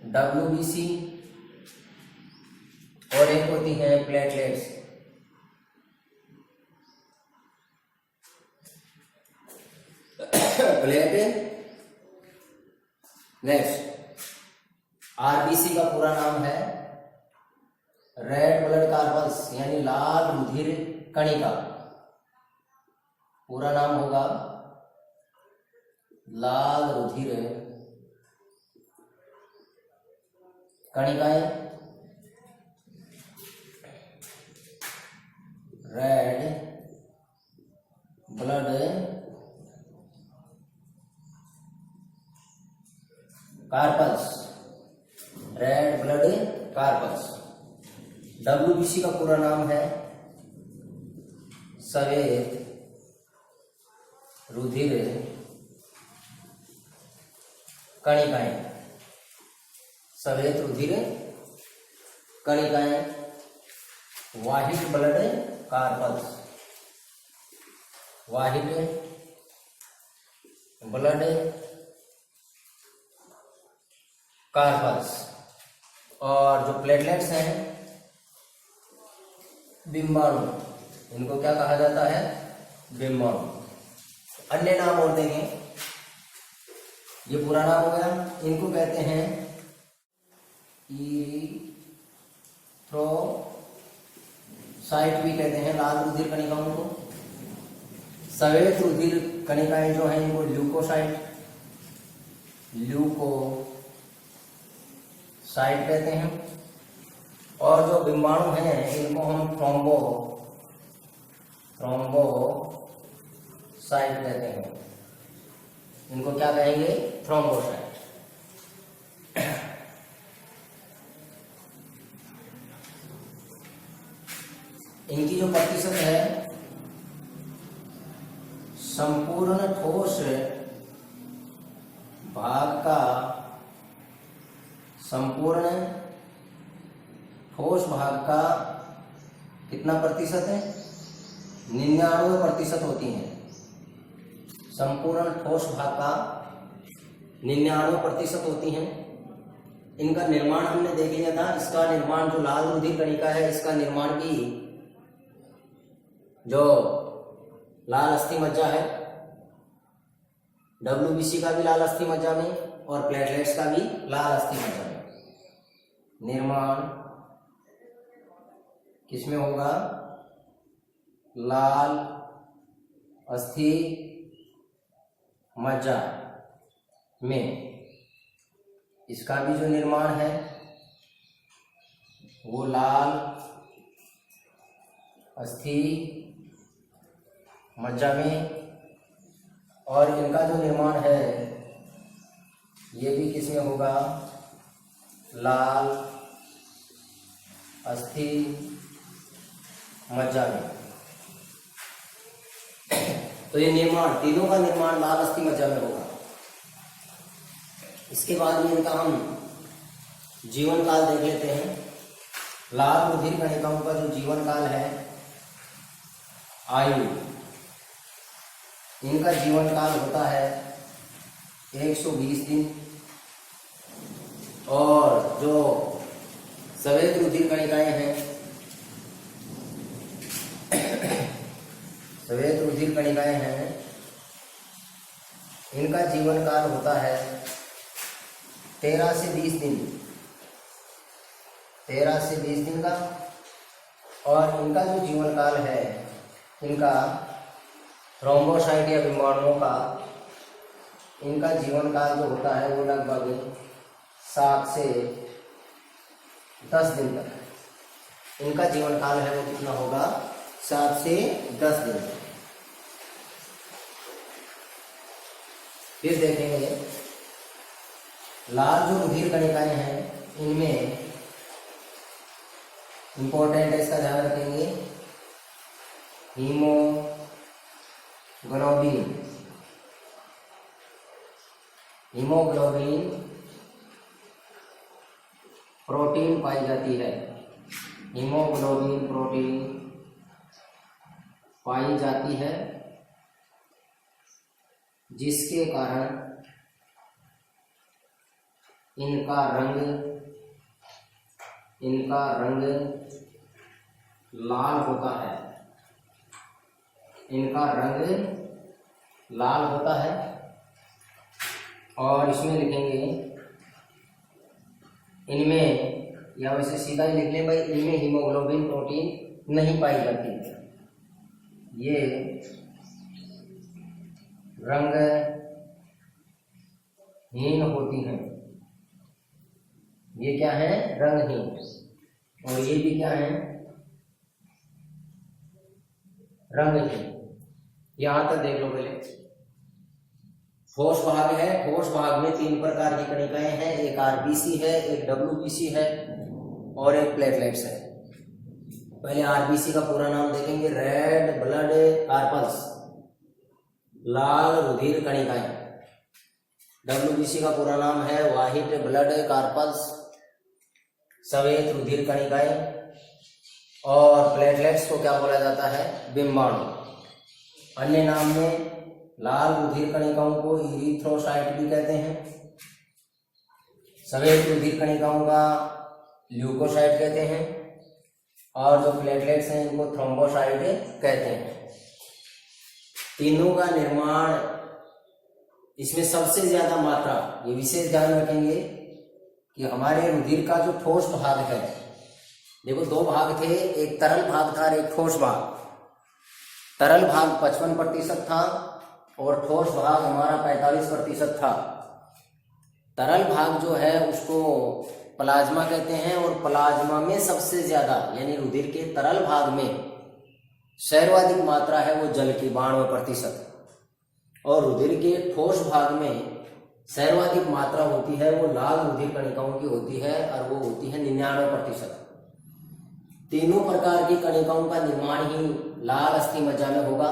डब्ल्यूबीसी, और एक होती हैं प्लेटलेट्स। प्लेटलेट्स, आरबीसी का पूरा नाम है रेड ब्लड कार्पल्स, यानी लाल रुधिर कणिका। पूरा नाम होगा लाल रुधिर कणिकाएं। Red blood corpuscles, red blood corpuscles. WBC का पूरा नाम है श्वेत रुधिर कणिकाएं, श्वेत रुधिर कणिकाएं, white blood corpuscles, white blood corpuscles. और जो प्लेटलेट्स हैं बिंबाणु, इनको क्या कहा जाता है? बिंबाणु। अन्य नाम और देंगे, ये पूरा नाम हो गया। इनको कहते हैं इरिथ्रोसाइट भी कहते हैं, लाल रुधिर कणिकाओं को। श्वेत रुधिर कणिकाएं जो हैं इनको ल्यूकोसाइट कहते हैं। और जो बिंबाणु हैं इनको हम थ्रोम्बोसाइट कहते हैं। इनको क्या कहेंगे? थ्रोम्बोसाइट। इनकी जो प्रतिशत है, संपूर्ण ठोस भाग का, संपूर्ण ठोस भाग का कितना प्रतिशत है? 99% होती हैं। संपूर्ण ठोस भाग का 99% होती हैं। इनका निर्माण हमने देख लिया था। इसका निर्माण, जो लाल रुधिर कणिका है, इसका निर्माण की जो लाल अस्थि मज्जा है, WBC का भी लाल अस्थि मज्जा में और प्लेटलेट्स का भी लाल अस्थि मज्जा में निर्माण किसमें होगा? लाल अस्थि मज्जा में। इसका भी जो निर्माण है वो लाल अस्थि मज्जा में, और इनका जो निर्माण है ये भी किसमें होगा? लाल अस्थि मज्जा में। तो ये निर्माण, तीनों का निर्माण लाल अस्थि मज्जा में होगा। इसके बाद में इनका हम जीवन काल देख लेते हैं। लाल रुधिर कणिकाओं का जो जीवन काल है, आयु, इनका जीवन काल होता है 120 दिन। और जो श्वेत रुधिर कणिकाएं हैं, श्वेत रुधिर कणिकाएं हैं, इनका जीवन काल होता है 13 से 20 दिन, 13 से 20 दिन का। और इनका जो जीवन काल है, इनका थ्रोम्बोसाइट या बिंबाणुओं का, इनका जीवन काल जो होता है वो लगभग 7 से 10 दिन तक। इनका जीवन काल है वो कितना होगा? 7 से 10 दिन। फिर देखेंगे लाल जो रुधिर कणिकाएं हैं, इनमें इंपॉर्टेंट है, इसका ध्यान रखेंगे, हीमोग्लोबिन। हीमोग्लोबिन प्रोटीन पाई जाती है, हीमोग्लोबिन प्रोटीन पाई जाती है, जिसके कारण इनका रंग लाल होता है, इनका रंग लाल होता है। और इसमें लिखेंगे, इनमें, या वैसे सीधा ही लिख लें भाई, इनमें हीमोग्लोबिन प्रोटीन नहीं पाई जाती, ये रंगहीन होती हैं। ये क्या है? रंगहीन। और ये भी क्या है? रंगहीन। यहां तक देख लो पहले। ठोस भाग है, ठोस भाग में 3 प्रकार की कणिकाएं हैं, एक आरबीसी है, एक डब्ल्यूबीसी है और एक प्लेटलेट्स है। पहले आरबीसी का पूरा नाम देखेंगे, रेड ब्लड कार्पल्स, लाल रुधिर कणिकाएं। डब्ल्यूबीसी का पूरा नाम है व्हाइट ब्लड कार्पल्स, सफेद रुधिर कणिकाएं। और प्लेटलेट्स को क्या बोला जाता है, बिंबाणु। अन्य नाम में लाल रुधिर कणिकाओं को इरिथ्रोसाइट भी कहते हैं, सफेद रुधिर कणिकाओं का ल्यूकोसाइट कहते हैं और जो प्लेटलेट्स हैं इनको थ्रोम्बोसाइट कहते हैं। तीनों का निर्माण, इसमें सबसे ज्यादा मात्रा, ये विशेष ध्यान रखेंगे कि हमारे रुधिर का जो ठोस भाग है, देखो 2 भाग थे, एक तरल भाग था और एक ठोस भाग। तरल भाग 55% था और ठोस भाग हमारा 45% था। तरल भाग जो है उसको प्लाज्मा कहते हैं और प्लाज्मा में सबसे ज्यादा यानी रुधिर के तरल भाग में सर्वाधिक मात्रा है वो जल की 92% और रुधिर के ठोस भाग में सर्वाधिक मात्रा होती है वो लाल रुधिर कणिकाओं की होती है और वो होती है 99%। तीनों प्रकार की कणिकाओं का निर्माण ही लाल अस्थि मज्जा में होगा,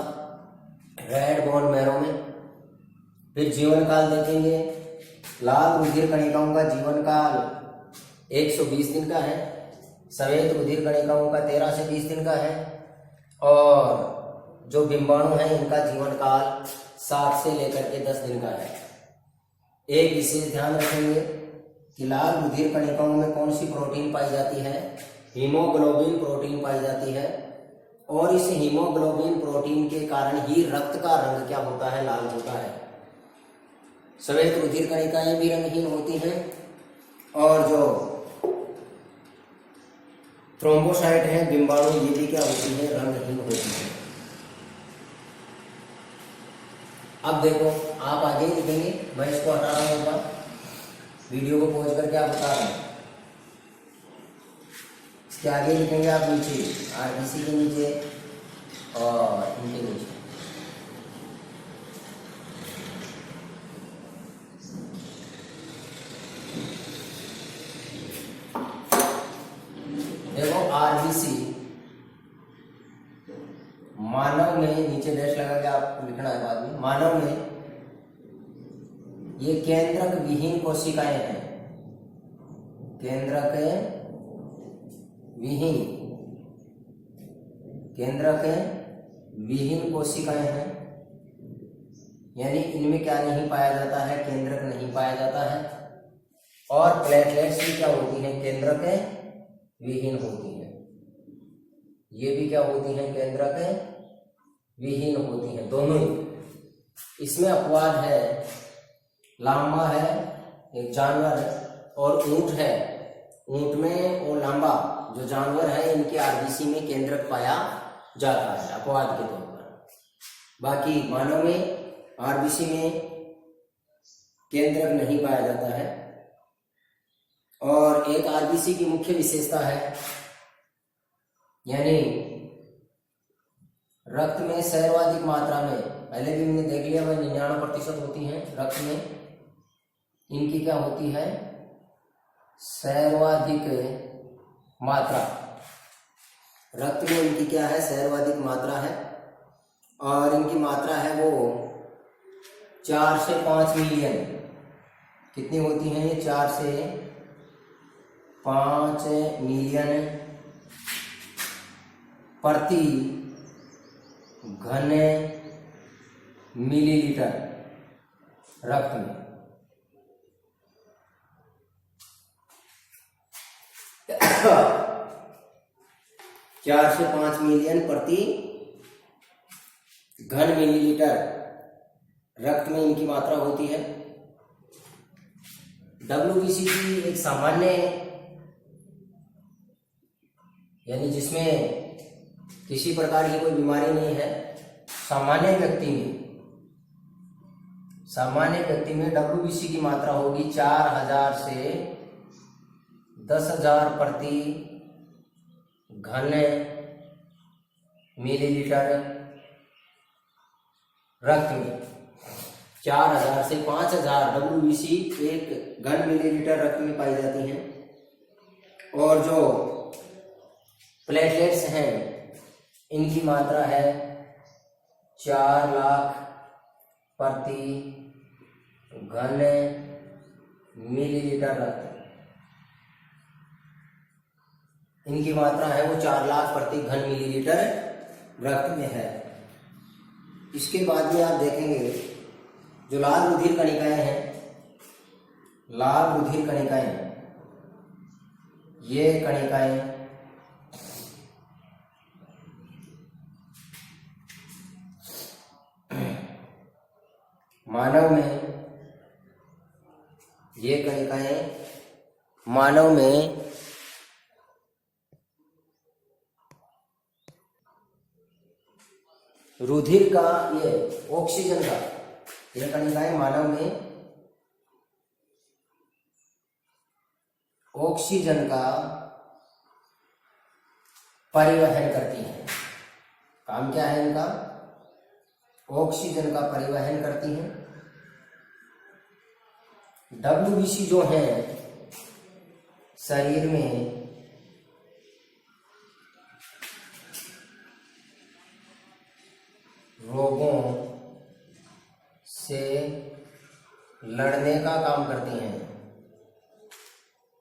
रेड बोन मैरो में। फिर जीवन काल देखेंगे, लाल रुधिर कणिकाओं का जीवन काल 120 दिन का है, सफेद रुधिर कणिकाओं का 13 से 20 दिन का है और जो बिंबाणु है इनका जीवन काल 7 से लेकर के 10 दिन का है। एक विशेष ध्यान रखेंगे कि लाल रुधिर कणिकाओं में कौन सी प्रोटीन पाई जाती है, हीमोग्लोबिन प्रोटीन पाई जाती है और इस हीमोग्लोबिन प्रोटीन के कारण ही रक्त का रंग क्या होता है, लाल होता है। सफेद रुधिर कणिकाएं भी रंगहीन होती हैं और जो थ्रोम्बोसाइट है, बिंबाणु, ये भी क्या होती है, रंगहीन होती है। अब देखो आप आगे लिखेंगे, मैं इसको हटा रहा हूँ, वीडियो को पॉज करके आप बता रहे हैं। इसके आगे लिखेंगे आप नीचे, आरबीसी के नीचे और इनके नीचे। देखो आरबीसी मानव में, नीचे डैश लगा के आपको लिखना है बाद में, मानव में ये केंद्रक विहीन कोशिकाएं हैं, केंद्रक विहीन, केंद्रक विहीन कोशिकाएं हैं, यानी इनमें क्या नहीं पाया जाता है, केंद्रक नहीं पाया जाता है। और प्लेटलेट्स भी क्या होती हैं, केंद्रक विहीन होती हैं। ये भी क्या होती हैं, केंद्रक विहीन होती हैं, दोनों ही। इसमें अपवाद है, लामा है एक जानवर और ऊंट है, ऊंट में और लांबा जो जानवर है इनके आरबीसी में केंद्रक पाया जाता है अपवाद के तौर पर। बाकी मानव में आरबीसी में केंद्रक नहीं पाया जाता है। और एक आरबीसी की मुख्य विशेषता है, यानी रक्त में सर्वाधिक मात्रा में, पहले भी हमने देख लिया, 99% होती हैं रक्त में, इनकी क्या होती है, सर्वाधिक मात्रा, रक्त में इनकी क्या है, सर्वाधिक मात्रा है और इनकी मात्रा है वो 4 से 5 मिलियन। कितनी होती हैं ये, 4 से 5 मिलियन प्रति घन मिलीलीटर रक्त में। चार से 5 मिलियन प्रति घन मिलीलीटर रक्त में इनकी मात्रा होती है। डब्ल्यूबीसी की एक सामान्य, यानी जिसमें किसी प्रकार की कोई बीमारी नहीं है, सामान्य व्यक्ति में डब्ल्यूबीसी की मात्रा होगी 4000 से 10,000 प्रति घन मिलीलीटर रक्त में 4000 से 5000 WBC एक घन मिलीलीटर रक्त में पाई जाती हैं। और जो प्लेटलेट्स हैं इनकी मात्रा है 4 लाख प्रति घन मिलीलीटर रक्त। इनकी मात्रा है वो 4 लाख प्रति घन मिलीलीटर रक्त में है। इसके बाद में आप देखेंगे जो लाल रुधिर कणिकाएं हैं, लाल रुधिर कणिकाएं, ये कणिकाएं मानव में, ये कणिकाएं मानव में रुधिर का, ये ऑक्सीजन का, ये कणिकाएं मानव में ऑक्सीजन का परिवहन करती हैं। काम क्या है इनका? ऑक्सीजन का परिवहन करती हैं। WBC जो है शरीर में रोगों से लड़ने का काम करती हैं।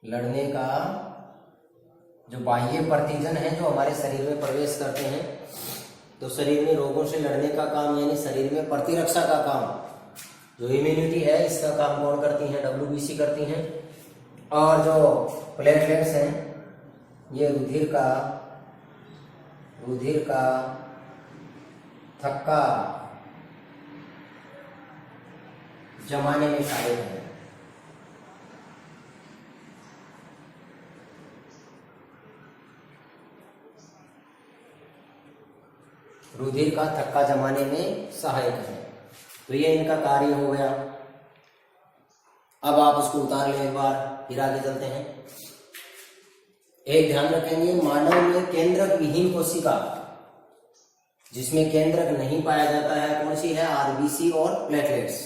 लड़ने का, जो बाह्य प्रतिजन है जो हमारे शरीर में प्रवेश करते हैं, तो शरीर में रोगों से लड़ने का काम यानी शरीर में प्रतिरक्षा का काम, जो इम्यूनिटी है इसका काम कौन करती हैं? WBC करती हैं। और जो प्लेटलेट्स हैं ये रुधिर का थक्का जमाने में सहायक है। रुधिर का थक्का जमाने में सहायक है। तो ये इनका कार्य हो गया। अब आप उसको उतार लें एक बार, फिर आगे चलते हैं। एक ध्यान रखेंगे, मानव में केंद्रक विहीन कोशिका, जिसमें केंद्रक नहीं पाया जाता है, कौन सी है? RBC और प्लेटलेट्स।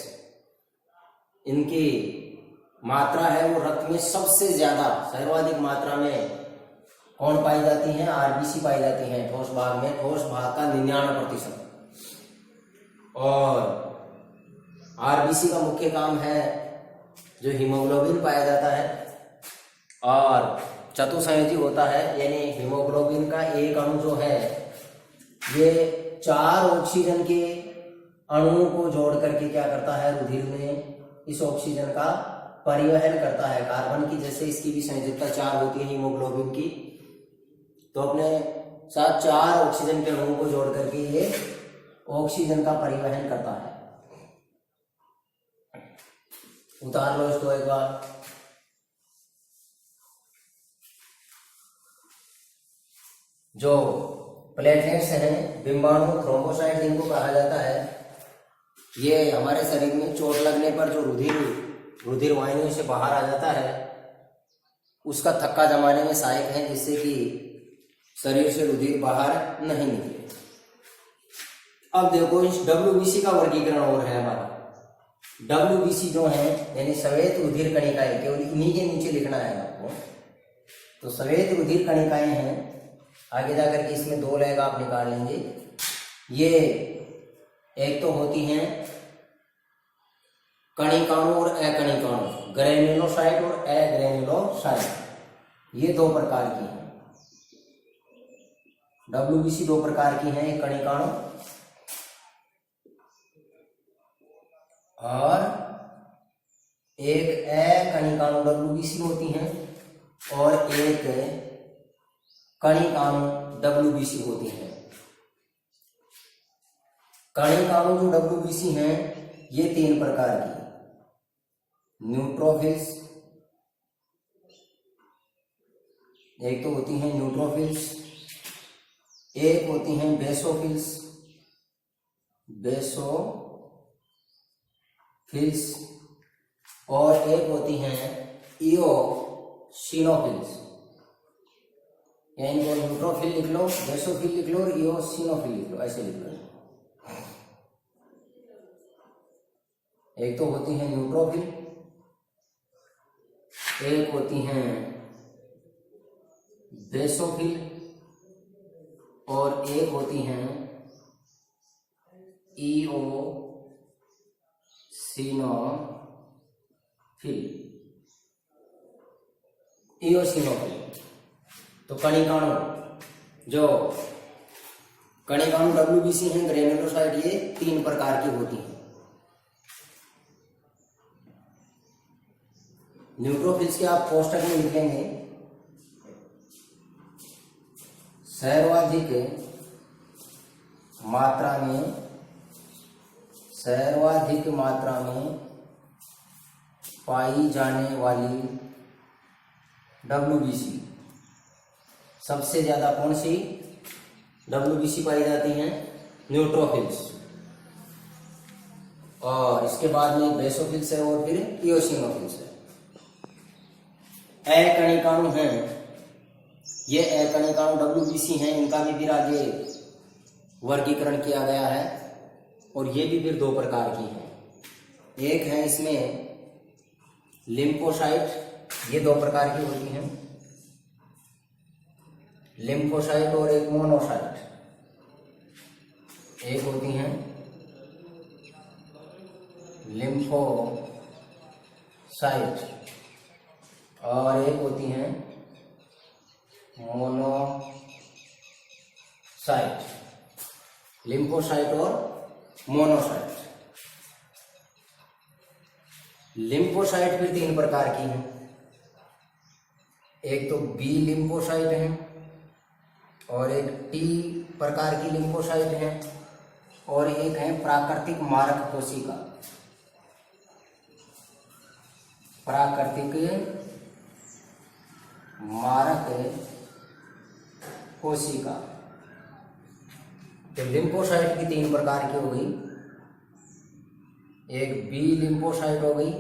इनकी मात्रा है वो रक्त में सबसे ज्यादा, सर्वाधिक मात्रा में कौन पाई जाती है? RBC पाई जाती है ठोस भाग में, ठोस भाग का 99%। और RBC का मुख्य काम है जो हीमोग्लोबिन पाया जाता है, और चतुसंयोजी होता है, यानी हीमोग्लोबिन का एक अणु जो है ये 4 ऑक्सीजन के अणुओं को जोड़ करके क्या करता है? रुधिर में इस ऑक्सीजन का परिवहन करता है। कार्बन की जैसे इसकी भी संयोजकता 4 होती है हीमोग्लोबिन की, तो अपने साथ 4 ऑक्सीजन के अणुओं को जोड़ करके ये ऑक्सीजन का परिवहन करता है। उतार लो इसको एक बार। जो प्लेटलेट्स हैं, बिंबाणु, थ्रोम्बोसाइट जिनको कहा जाता है, ये हमारे शरीर में चोट लगने पर जो रुधिर वाहिनियों से बाहर आ जाता है उसका थक्का जमाने में सहायक है, जिससे कि शरीर से रुधिर बाहर नहीं निकले। अब देखो इस WBC का वर्गीकरण और है हमारा। WBC जो है यानी श्वेत रुधिर कणिकाएं, केवल इन्हीं के नीचे लिखना है आपको। तो श्वेत रुधिर कणिकाएं हैं, आगे जाकर के इसमें 2 लेग आप निकाल लेंगे। ये एक तो होती हैं कणिकाणु और अकणिकाणु, ग्रेन्युलोसाइट और अग्रेन्युलोसाइट, ये 2 प्रकार की हैं। WBC 2 प्रकार की हैं, एक कणिकाणु और एक अकणिकाणु WBC होती हैं, और एक कणिकाणु WBC होती हैं। कणिकाणु जो WBC हैं ये 3 प्रकार की, न्यूट्रोफिल्स, एक तो होती हैं न्यूट्रोफिल्स, एक होती हैं बेसोफिल्स, और एक होती हैं इओसिनोफिल्स। यानी इनको न्यूट्रोफिल लिख लो, बेसोफिल लिख लो और इओसिनोफिल लिख लो, ऐसे लिख लो। एक तो होती हैं न्यूट्रोफिल, एक होती हैं बेसोफिल और एक होती हैं इओसिनोफिल। तो कणिकाणु, जो कणिकाणु WBC हैं, ग्रेनुलोसाइट, ये 3 प्रकार की होती हैं। न्यूट्रोफिल्स के आप कोष्टक में लिखेंगे सर्वाधिक मात्रा में पाई जाने वाली WBC, सबसे ज्यादा कौन सी WBC पाई जाती हैं? न्यूट्रोफिल्स। और इसके बाद में बेसोफिल्स है और फिर इओसिनोफिल्स है। अकणिकाणु हैं, ये अकणिकाणु WBC हैं, इनका भी फिर आगे वर्गीकरण किया गया है और ये भी फिर 2 प्रकार की हैं। एक है इसमें लिम्फोसाइट, ये 2 प्रकार की होती हैं, लिम्फोसाइट और एक मोनोसाइट। एक होती हैं लिम्फोसाइट और एक होती हैं मोनोसाइट। लिम्फोसाइट और मोनोसाइट। लिम्फोसाइट फिर 3 प्रकार की हैं। एक तो बी लिम्फोसाइट है और एक टी प्रकार की लिम्फोसाइट है और एक है प्राकृतिक मारक कोशिका। प्राकृतिक मारक कोशिका। तो लिम्फोसाइट की 3 प्रकार की हो गई, एक बी लिम्फोसाइट हो गई,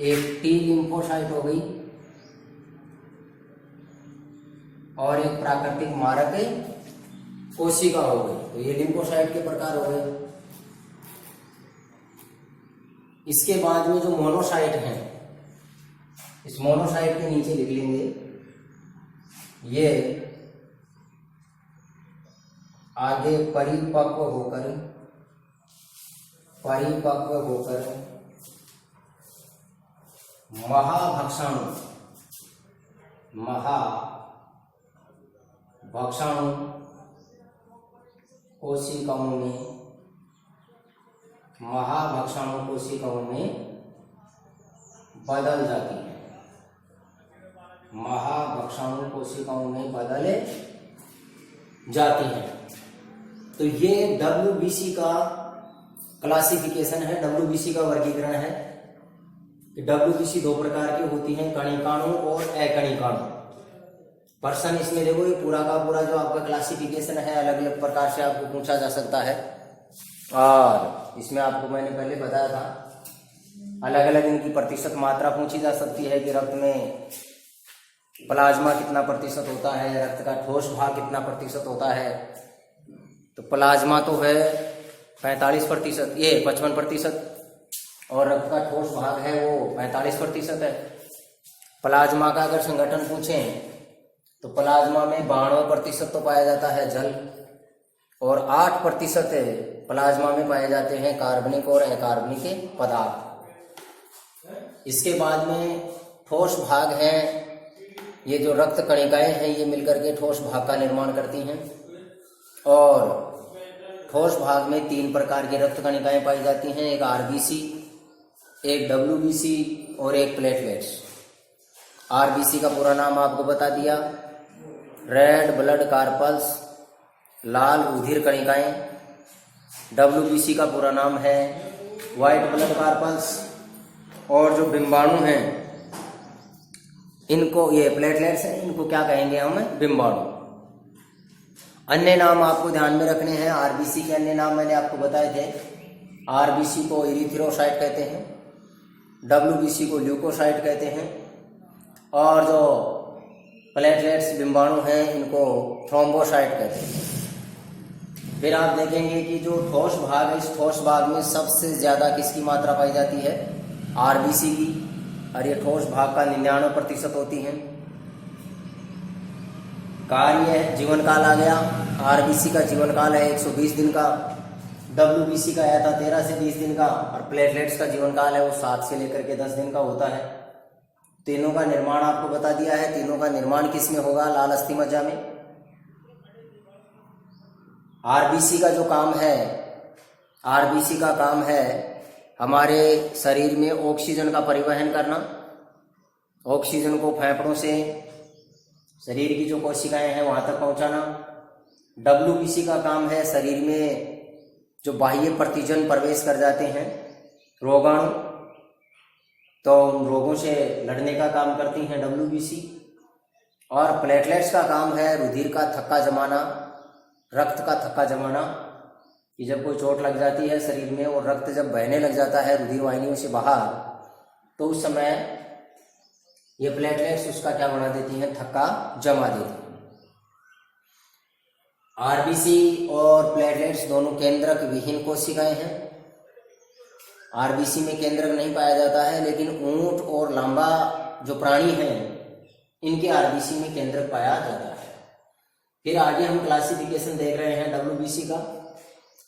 एक टी लिम्फोसाइट हो गई और एक प्राकृतिक मारक कोशिका हो गई। तो ये लिम्फोसाइट के प्रकार हो गए। इसके बाद में जो मोनोसाइट हैं, इस मोनोसाइट के नीचे लिख लेंगे, ये आगे परिपक्व होकर महाभक्षाणु कोशिकाओं में बदल जाती है। महाभक्षाणु कोशिकाओं में बदल जाती हैं। तो ये WBC का क्लासिफिकेशन है, WBC का वर्गीकरण है। WBC 2 प्रकार की होती हैं, कणिकाणु और अकणिकाणु। पर्सन इसमें देखो, ये पूरा का पूरा जो आपका क्लासिफिकेशन है अलग अलग प्रकार से आपको पूछा जा सकता है। और इसमें आपको मैंने पहले बताया था, अलग अलग इनकी प्रतिशत मात्रा पूछी जा सकती है कि रक्त में प्लाज्मा कितना प्रतिशत होता है, रक्त का ठोस भाग कितना प्रतिशत होता है। तो प्लाज्मा तो है 45%, ये 55%, और रक्त का ठोस भाग है वो 45% है। प्लाज्मा का अगर संगठन पूछें तो प्लाज्मा में 92% तो पाया जाता है जल और 8% प्लाज्मा में पाए जाते हैं कार्बनिक और अकार्बनिक पदार्थ। इसके बाद में ठोस भाग हैं, ये जो रक्त कणिकाएं हैं ये मिलकर के ठोस भाग का निर्माण करती हैं। और ठोस भाग में 3 प्रकार की रक्त कणिकाएं पाई जाती हैं, एक RBC, एक WBC और एक प्लेटलेट्स। RBC का पूरा नाम आपको बता दिया, रेड ब्लड कार्पल्स, लाल रुधिर कणिकाएं। WBC का पूरा नाम है व्हाइट ब्लड कार्पल्स। और जो बिंबाणु हैं इनको, ये प्लेटलेट्स हैं, इनको क्या कहेंगे हम? बिंबाणु। अन्य नाम आपको ध्यान में रखने हैं। RBC के अन्य नाम मैंने आपको बताए थे। RBC को इरिथ्रोसाइट कहते हैं, WBC को ल्यूकोसाइट कहते हैं और जो प्लेटलेट्स बिंबाणु हैं इनको थ्रोम्बोसाइट कहते हैं। फिर आप देखेंगे कि जो ठोस भाग है, इस ठोस भाग में सबसे ज्यादा किसकी मात्रा पाई जाती है? आरबीसी की, और ये ठोस भाग का 99% होती है। कार्य जीवन काल आ गया, आरबीसी का जीवन काल है 120 दिन का, डब्ल्यूबीसी का आया था 13 से 20 दिन का, और प्लेटलेट्स का जीवन काल है वो 7 से लेकर के 10 दिन का होता है। तीनों का निर्माण आपको बता दिया है। तीनों का निर्माण किस में होगा? लाल अस्थि मज्जा में। आरबीसी का जो काम है, आरबीसी का काम है हमारे शरीर में ऑक्सीजन का परिवहन करना, ऑक्सीजन को फेफड़ों से शरीर की जो कोशिकाएं हैं वहां तक पहुंचाना। डब्ल्यूबीसी का काम है शरीर में जो बाह्य प्रतिजन प्रवेश कर जाते हैं, रोगाणु, तो उन रोगों से लड़ने का काम करती हैं डब्ल्यूबीसी। और प्लेटलेट्स का काम है रुधिर का थक्का जमाना, रक्त का थक्का जमाना, कि जब कोई चोट लग जाती है शरीर में और रक्त जब बहने लग जाता है रुधिर वाहिनियों से बाहर, तो उस समय ये प्लेटलेट्स उसका क्या बना देती हैं? थक्का जमा देती हैं। आरबीसी और प्लेटलेट्स दोनों केंद्रक विहीन कोशिकाएं हैं। आरबीसी में केंद्रक नहीं पाया जाता है, लेकिन ऊंट और लांबा जो प्राणी हैं इनके आरबीसी में केंद्रक पाया जाता है। फिर आगे हम क्लासिफिकेशन देख रहे हैं डब्ल्यूबीसी का।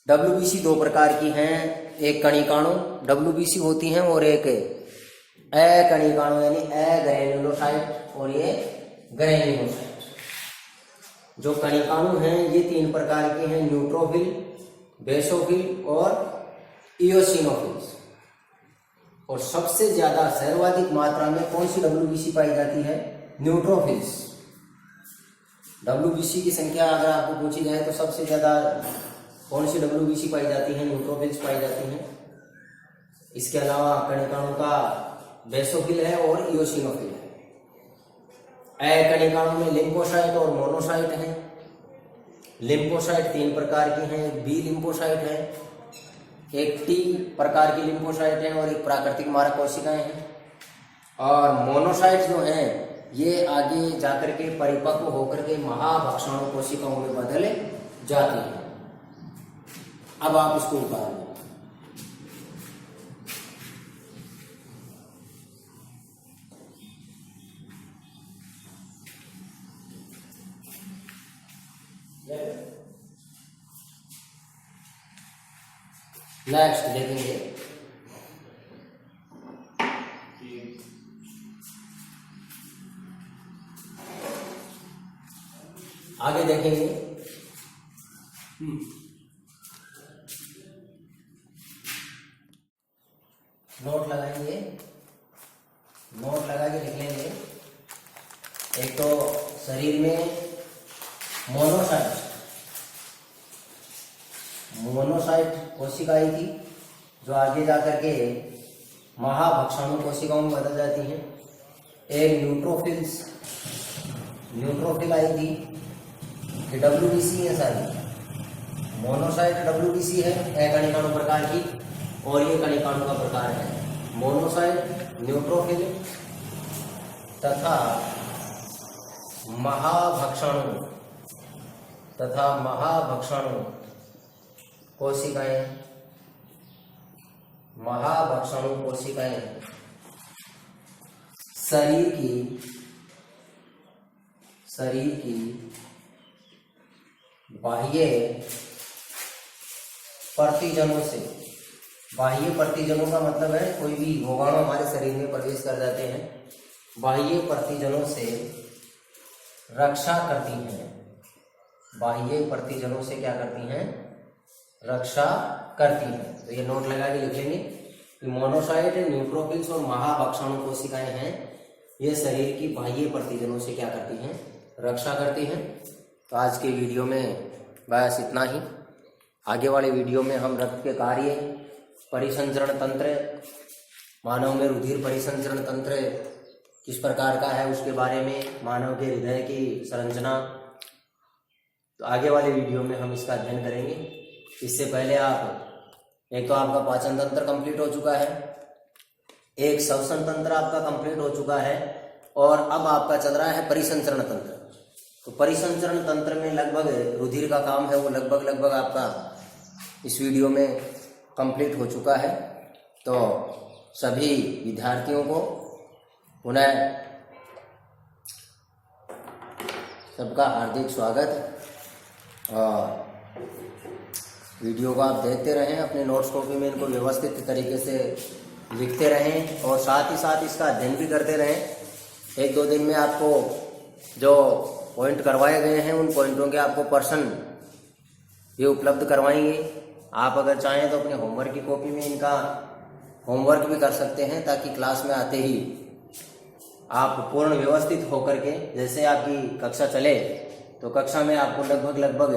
डब्ल्यूबीसी दो प्रकार की हैं, एक कणिकाणु डब्ल्यूबीसी होती हैं और एक अकणिकाणु यानी अग्रेन्युलोसाइट और ये ग्रेन्युलोसाइट। जो कणिकाणु हैं ये 3 प्रकार के हैं, न्यूट्रोफिल, बेसोफिल और इयोसिनोफिल्स। और सबसे ज्यादा सर्वाधिक मात्रा में कौन सी डब्ल्यूबीसी पाई जाती है? न्यूट्रोफिल्स। डब्ल्यूबीसी की संख्या अगर आपको पूछी जाए तो सबसे ज्यादा कौन सी डब्ल्यूबीसी पाई जाती है? न्यूट्रोफिल्स पाई जाती हैं। इसके अलावा कणिकाणु का बेसोफिल है और इयोसिनोफिल है। अकणिकाणु में लिम्फोसाइट और मोनोसाइट हैं। लिम्फोसाइट 3 प्रकार की हैं, एक बी लिम्फोसाइट है, एक टी प्रकार की लिम्फोसाइट है और एक प्राकृतिक मारक कोशिकाएं हैं। और मोनोसाइट जो हैं ये आगे जाकर के परिपक्व होकर के महाभक्षणु कोशिकाओं में बदल जाती हैं। अब आप इसको उतार लें। नेक्स्ट देखेंगे आगे देखेंगे नोट लगाएंगे, नोट लगा के लिख लेंगे। एक तो शरीर में मोनोसाइट कोशिकाएं थी जो आगे जाकर के महाभक्षणु कोशिकाओं में बदल जाती हैं। एक न्यूट्रोफिल आई थी, ये डब्ल्यूबीसी है सारी। मोनोसाइट डब्ल्यूबीसी है अकणिकाणु प्रकार की और ये कणिकाणु का प्रकार है। मोनोसाइट, न्यूट्रोफिल तथा महाभक्षणु कोशिकाएं, महाभक्षणु कोशिकाएं शरीर की बाह्य प्रतिजनों से, बाह्य प्रतिजनों का मतलब है कोई भी रोगाणु हमारे शरीर में प्रवेश कर जाते हैं, बाह्य प्रतिजनों से रक्षा करती हैं। बाह्य प्रतिजनों से क्या करती हैं? रक्षा करती हैं। तो ये नोट लगा के लिख लेंगे कि मोनोसाइट, न्यूट्रोफिल्स और महाभक्षणु कोशिकाएं हैं, ये शरीर की बाह्य प्रतिजनों से क्या करती हैं? रक्षा करती हैं। तो आज के वीडियो में बस इतना ही। आगे वाले वीडियो में हम रक्त के कार्य, परिसंचरण तंत्र, मानव में रुधिर परिसंचरण तंत्र किस प्रकार का है उसके बारे में, मानव के हृदय की संरचना, तो आगे वाले वीडियो में हम इसका अध्ययन करेंगे। इससे पहले एक तो आपका पाचन तंत्र कंप्लीट हो चुका है, एक श्वसन तंत्र आपका कंप्लीट हो चुका है और अब आपका चल रहा है परिसंचरण तंत्र। तो परिसंचरण तंत्र में लगभग रुधिर का काम है वो लगभग आपका इस वीडियो में कंप्लीट हो चुका है। तो सभी विद्यार्थियों को पुनः सबका हार्दिक स्वागत। और वीडियो को आप देखते रहें, अपने नोट्स कॉपी में इनको व्यवस्थित तरीके से लिखते रहें और साथ ही साथ इसका अध्ययन भी करते रहें। 1-2 दिन में आपको जो पॉइंट करवाए गए हैं उन पॉइंटों के आपको पर्सन भी उपलब्ध करवाएंगे। आप अगर चाहें तो अपने होमवर्क की कॉपी में इनका होमवर्क भी कर सकते हैं, ताकि क्लास में आते ही आप पूर्ण व्यवस्थित होकर के, जैसे आपकी कक्षा चले तो कक्षा में आपको लगभग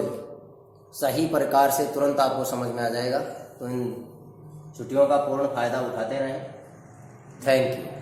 सही प्रकार से तुरंत आपको समझ में आ जाएगा। तो इन छुट्टियों का पूर्ण फायदा उठाते रहें। Thank you.